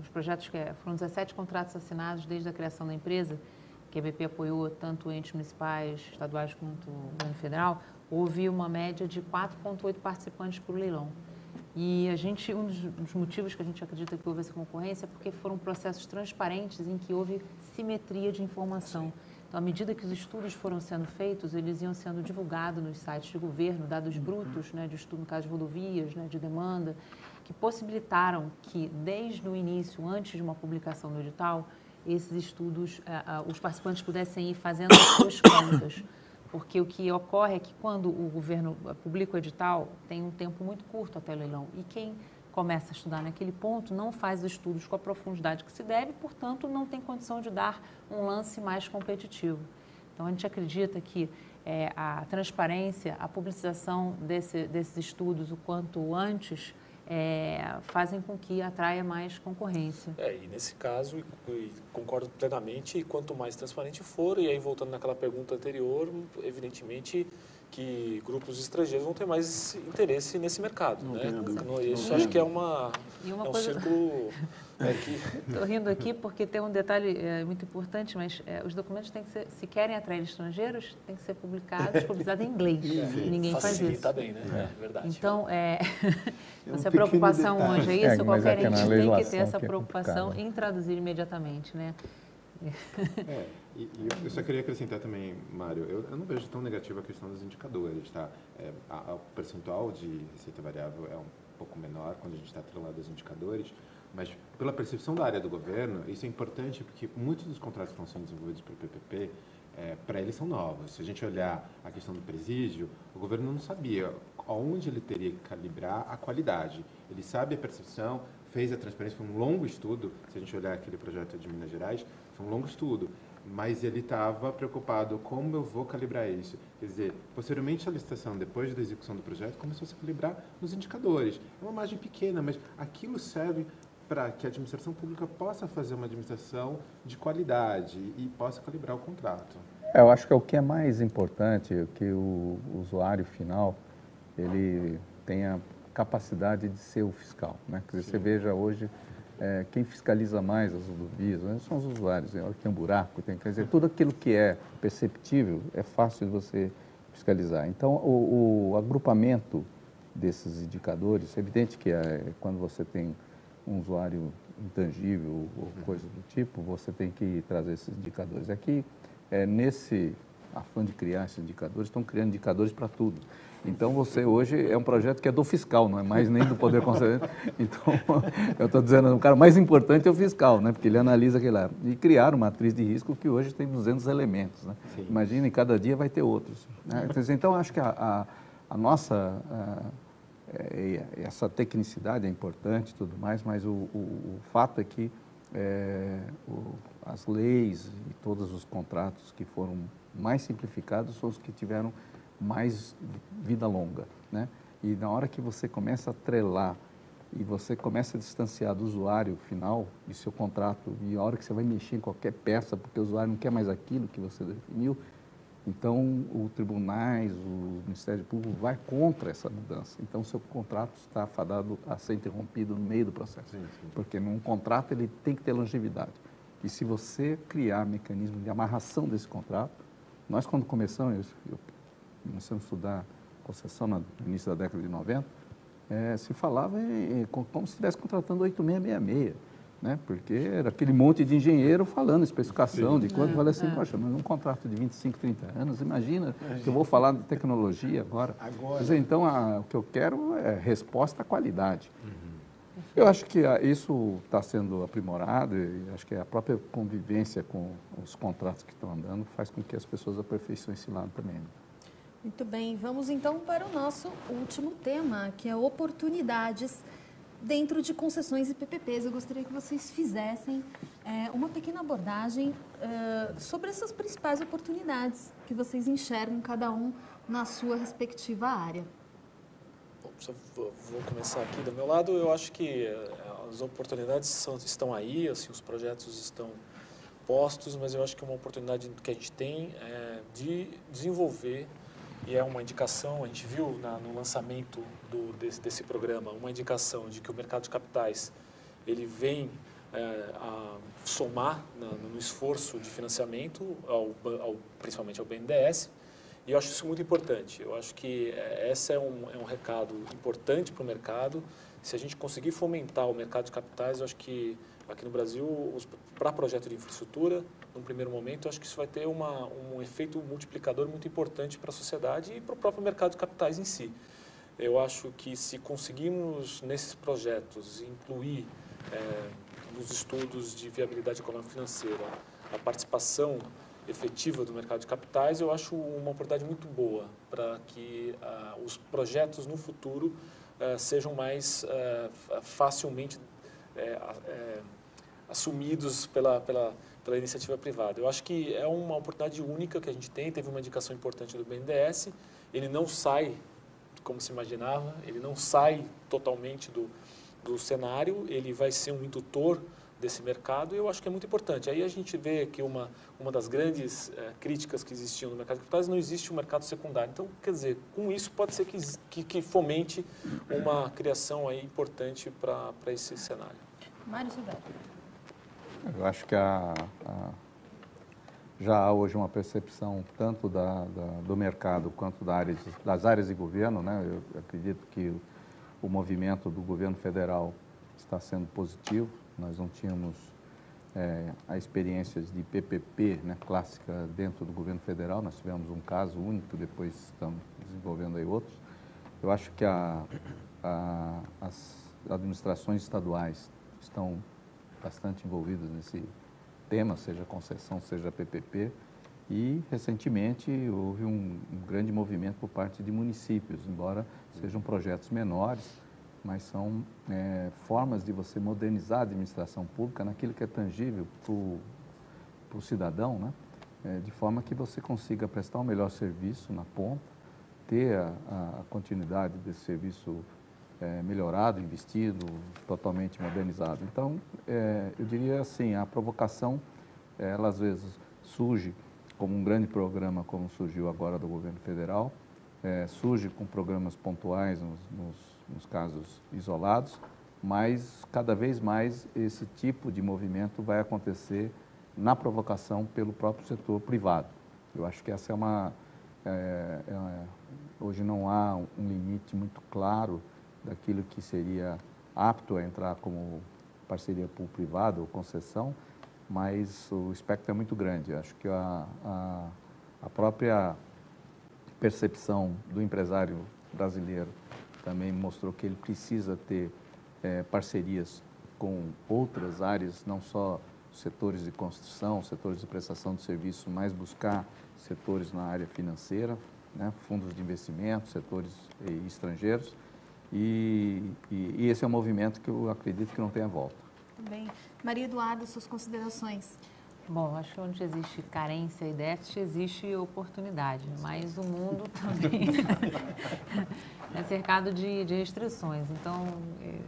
os projetos que foram 17 contratos assinados desde a criação da empresa, que a BP apoiou tanto entes municipais, estaduais quanto o governo federal, houve uma média de 4,8 participantes por leilão. E um dos motivos que a gente acredita que houve essa concorrência é porque foram processos transparentes em que houve simetria de informação. Então, à medida que os estudos foram sendo feitos, eles iam sendo divulgados nos sites de governo, dados brutos, né, de estudo, no caso de rodovias, né, de demanda, que possibilitaram que, desde o início, antes de uma publicação do edital, esses estudos, os participantes pudessem ir fazendo as suas contas. Porque o que ocorre é que, quando o governo publica o edital, tem um tempo muito curto até o leilão. E quem começa a estudar naquele ponto não faz os estudos com a profundidade que se deve, portanto, não tem condição de dar um lance mais competitivo. Então, a gente acredita que a transparência, a publicização desses estudos o quanto antes fazem com que atraia mais concorrência. E nesse caso, concordo plenamente, e quanto mais transparente for, e aí voltando naquela pergunta anterior, evidentemente que grupos estrangeiros vão ter mais interesse nesse mercado, né? Isso acho que é um círculo... Estou rindo aqui porque tem um detalhe muito importante, mas os documentos têm que ser, se querem atrair estrangeiros, têm que ser publicados em inglês. Ninguém faz isso. Facilita bem, né? É verdade. Então, se a preocupação hoje é isso, qualquer ente tem que ter essa preocupação em traduzir imediatamente, né? Eu só queria acrescentar também, Mário, eu não vejo tão negativa a questão dos indicadores, tá? O percentual de receita variável é um pouco menor quando a gente está atrelado aos indicadores, mas pela percepção da área do governo, isso é importante porque muitos dos contratos que estão sendo desenvolvidos pelo PPP, para eles são novos. Se a gente olhar a questão do presídio, o governo não sabia onde ele teria que calibrar a qualidade. Ele sabe a percepção, fez a transparência, foi um longo estudo, se a gente olhar aquele projeto de Minas Gerais, foi um longo estudo, mas ele estava preocupado como eu vou calibrar isso. Quer dizer, posteriormente a licitação, depois da execução do projeto, começou a se calibrar nos indicadores. É uma margem pequena, mas aquilo serve para que a administração pública possa fazer uma administração de qualidade e possa calibrar o contrato. Eu acho que o que é mais importante é que o usuário final ele tenha capacidade de ser o fiscal, né? Quer dizer, você veja hoje quem fiscaliza mais as rodovias, né, são os usuários. Tem um buraco, quer dizer, tudo aquilo que é perceptível é fácil de você fiscalizar. Então, o agrupamento desses indicadores, é evidente que quando você tem um usuário intangível ou coisa do tipo, você tem que trazer esses indicadores. Aqui, nesse afã de criar esses indicadores, estão criando indicadores para tudo. Então, você hoje é um projeto que é do fiscal, não é mais nem do Poder Concedente. Então, eu estou dizendo, o cara mais importante é o fiscal, né? Porque ele analisa aquilo lá. E criaram uma matriz de risco que hoje tem 200 elementos. Né? Imagina, cada dia vai ter outros. Né? Então, acho que a nossa... essa tecnicidade é importante e tudo mais, mas o fato é que as leis e todos os contratos que foram mais simplificados são os que tiveram mais vida longa, né? E na hora que você começa a atrelar e você começa a distanciar do usuário final e seu contrato, e a hora que você vai mexer em qualquer peça, porque o usuário não quer mais aquilo que você definiu, então o tribunais, o Ministério Público vai contra essa mudança. Então, seu contrato está fadado a ser interrompido no meio do processo, porque num contrato ele tem que ter longevidade. E se você criar mecanismo de amarração desse contrato, nós quando começamos a estudar concessão no início da década de 90, se falava como se estivesse contratando 8666, né? Porque era aquele monte de engenheiro falando especificação de quanto vale assim, poxa, mas um contrato de 25, 30 anos, imagina que eu vou falar de tecnologia agora. Quer dizer, então, o que eu quero é resposta à qualidade. Eu acho que isso está sendo aprimorado e acho que a própria convivência com os contratos que estão andando faz com que as pessoas aperfeiçoem esse lado também. Né? Muito bem, vamos então para o nosso último tema, que é oportunidades dentro de concessões e PPPs. Eu gostaria que vocês fizessem uma pequena abordagem sobre essas principais oportunidades que vocês enxergam, cada um na sua respectiva área. Bom, vou começar aqui do meu lado. Eu acho que as oportunidades estão aí, assim, os projetos estão postos, mas eu acho que uma oportunidade que a gente tem é de desenvolver, e é uma indicação, a gente viu no lançamento desse programa, uma indicação de que o mercado de capitais ele vem a somar no esforço de financiamento, principalmente ao BNDES, e eu acho isso muito importante. Eu acho que esse é um recado importante para o mercado. Se a gente conseguir fomentar o mercado de capitais, eu acho que aqui no Brasil, para projeto de infraestrutura, num primeiro momento, eu acho que isso vai ter um efeito multiplicador muito importante para a sociedade e para o próprio mercado de capitais em si. Eu acho que se conseguirmos, nesses projetos, incluir nos estudos de viabilidade econômica e financeira a participação efetiva do mercado de capitais, eu acho uma oportunidade muito boa para que os projetos no futuro sejam mais facilmente assumidos pela iniciativa privada. Eu acho que é uma oportunidade única que a gente tem, teve uma indicação importante do BNDES, ele não sai como se imaginava, ele não sai totalmente do cenário, ele vai ser um indutor desse mercado, e eu acho que é muito importante. Aí a gente vê que uma das grandes críticas que existiam no mercado de capitais, não existe um mercado secundário. Então, quer dizer, com isso pode ser que fomente uma criação aí importante para esse cenário. Mário Silvério. Eu acho que já há hoje uma percepção tanto do mercado quanto das áreas de governo, né? Eu acredito que o movimento do governo federal está sendo positivo. Nós não tínhamos a experiência de PPP, né, clássica dentro do governo federal. Nós tivemos um caso único, depois estamos desenvolvendo aí outros. Eu acho que as administrações estaduais estão bastante envolvidas nesse tema, seja concessão, seja PPP. E, recentemente, houve um grande movimento por parte de municípios, embora sejam projetos menores, mas são formas de você modernizar a administração pública naquilo que é tangível para o cidadão, né? De forma que você consiga prestar um melhor serviço na ponta, ter a continuidade desse serviço melhorado, investido, totalmente modernizado. Então, eu diria assim, a provocação, ela às vezes surge como um grande programa, como surgiu agora do governo federal, surge com programas pontuais nos casos isolados, mas cada vez mais esse tipo de movimento vai acontecer na provocação pelo próprio setor privado. Eu acho que essa é hoje não há um limite muito claro daquilo que seria apto a entrar como parceria público-privada ou concessão, mas o espectro é muito grande. Acho que a própria percepção do empresário brasileiro também mostrou que ele precisa ter parcerias com outras áreas, não só setores de construção, setores de prestação de serviço, mas buscar setores na área financeira, né, fundos de investimento, setores estrangeiros, e esse é um movimento que eu acredito que não tenha volta. Muito bem. Maria Eduarda, suas considerações? Bom, acho que onde existe carência e déficit, existe oportunidade, mas o mundo também é cercado de restrições. Então,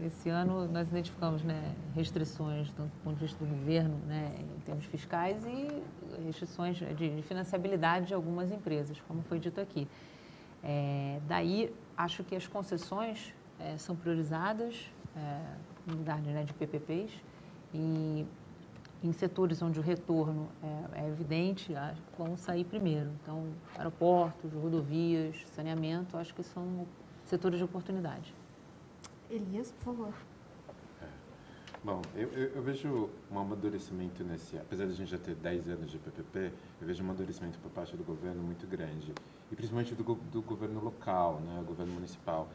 esse ano nós identificamos, né, restrições do ponto de vista do governo, né, em termos fiscais, e restrições de financiabilidade de algumas empresas, como foi dito aqui. Daí, acho que as concessões são priorizadas no lugar de PPPs, e em setores onde o retorno é evidente, vão sair primeiro. Então, aeroportos, rodovias, saneamento, acho que são setores de oportunidade. Elias, por favor. Bom, eu vejo um amadurecimento apesar de a gente já ter 10 anos de PPP, eu vejo um amadurecimento por parte do governo muito grande, e principalmente do governo local, né, o governo municipal.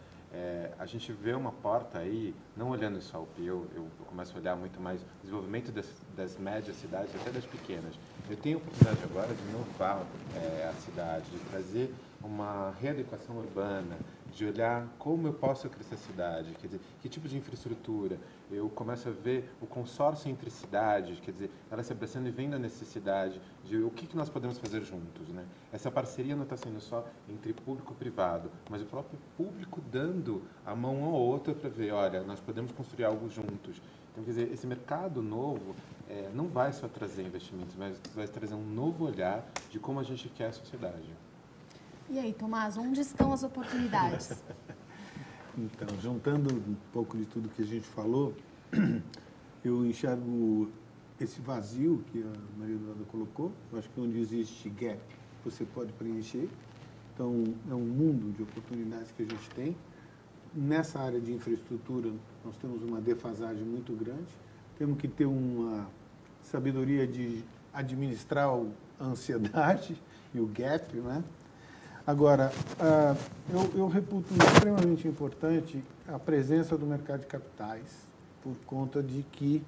A gente vê uma porta aí, não olhando só o PIO, eu começo a olhar muito mais o desenvolvimento das médias cidades, até das pequenas. Eu tenho a oportunidade agora de inovar a cidade, de trazer uma readequação urbana, de olhar como eu posso crescer a cidade, quer dizer, que tipo de infraestrutura. Eu começo a ver o consórcio entre cidades, quer dizer, elas se abraçando e vendo a necessidade de o que nós podemos fazer juntos, né? Essa parceria não está sendo só entre público e privado, mas o próprio público dando a mão um ao outro para ver, olha, nós podemos construir algo juntos. Então, quer dizer, esse mercado novo não vai só trazer investimentos, mas vai trazer um novo olhar de como a gente quer a sociedade. E aí, Tomás, onde estão as oportunidades? Então, juntando um pouco de tudo que a gente falou, eu enxergo esse vazio que a Maria Eduarda colocou. Eu acho que onde existe gap, você pode preencher. Então, é um mundo de oportunidades que a gente tem. Nessa área de infraestrutura, nós temos uma defasagem muito grande. Temos que ter uma sabedoria de administrar a ansiedade e o gap, né? Agora, eu reputo extremamente importante a presença do mercado de capitais, por conta de que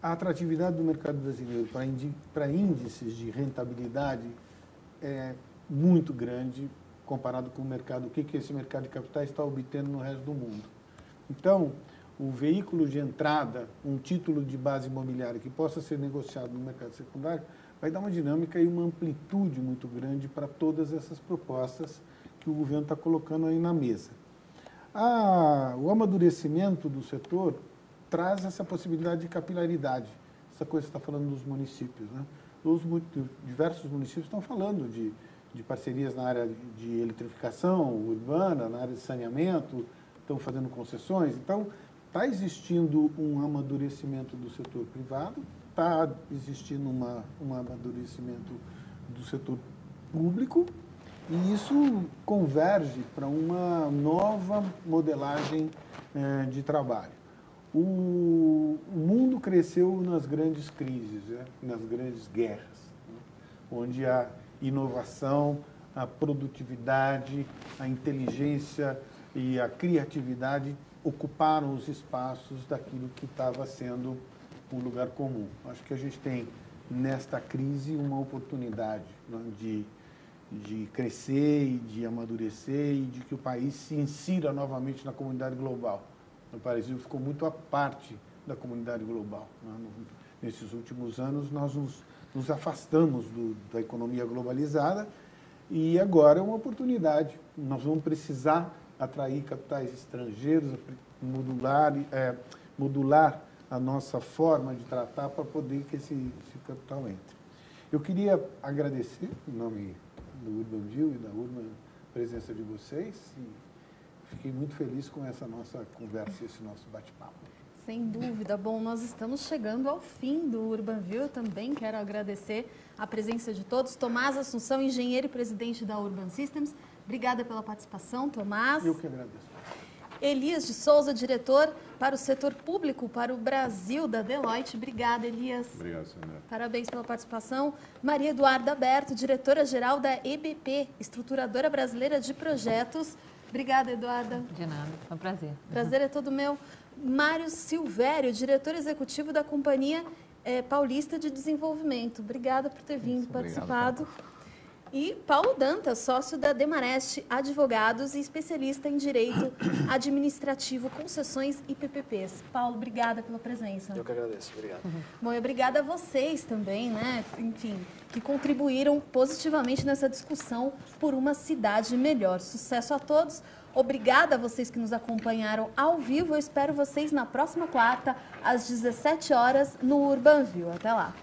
a atratividade do mercado brasileiro para índices de rentabilidade é muito grande comparado com o mercado, o que esse mercado de capitais está obtendo no resto do mundo. Então, o veículo de entrada, um título de base imobiliária que possa ser negociado no mercado secundário, vai dar uma dinâmica e uma amplitude muito grande para todas essas propostas que o governo está colocando aí na mesa. O amadurecimento do setor traz essa possibilidade de capilaridade, essa coisa que você está falando dos municípios, né? Diversos municípios estão falando de parcerias na área de eletrificação urbana, na área de saneamento, estão fazendo concessões. Então, está existindo um amadurecimento do setor privado, está existindo um amadurecimento do setor público, e isso converge para uma nova modelagem de trabalho. O mundo cresceu nas grandes crises, né? Nas grandes guerras, né? Onde a inovação, a produtividade, a inteligência e a criatividade ocuparam os espaços daquilo que estava sendo um lugar comum. Acho que a gente tem, nesta crise, uma oportunidade, né, de crescer e de amadurecer e de que o país se insira novamente na comunidade global. O Brasil ficou muito à parte da comunidade global, né? Nesses últimos anos, nós nos afastamos da economia globalizada, e agora é uma oportunidade. Nós vamos precisar atrair capitais estrangeiros, modular a nossa forma de tratar para poder que esse capital entre. Eu queria agradecer, em nome do Urban View e da Urban, a presença de vocês, e fiquei muito feliz com essa nossa conversa, esse nosso bate-papo. Sem dúvida. Bom, nós estamos chegando ao fim do Urbanville. Eu também quero agradecer a presença de todos. Tomás Assunção, engenheiro e presidente da Urban Systems. Obrigada pela participação, Tomás. Eu que agradeço. Elias de Souza, diretor para o setor público para o Brasil da Deloitte. Obrigada, Elias. Obrigado, Sandra. Parabéns pela participação. Maria Eduarda Berto, diretora-geral da EBP, Estruturadora Brasileira de Projetos. Obrigada, Eduarda. De nada, foi um prazer. Prazer é todo meu. Mário Silvério, diretor executivo da Companhia Paulista de Desenvolvimento. Obrigada por ter vindo, participado. E Paulo Dantas, sócio da Demarest Advogados e especialista em Direito Administrativo, Concessões e PPPs. Paulo, obrigada pela presença. Eu que agradeço, obrigado. Bom, e obrigada a vocês também, né? Enfim, que contribuíram positivamente nessa discussão por uma cidade melhor. Sucesso a todos. Obrigada a vocês que nos acompanharam ao vivo. Eu espero vocês na próxima quarta, às 17 horas, no Urbanville. Até lá.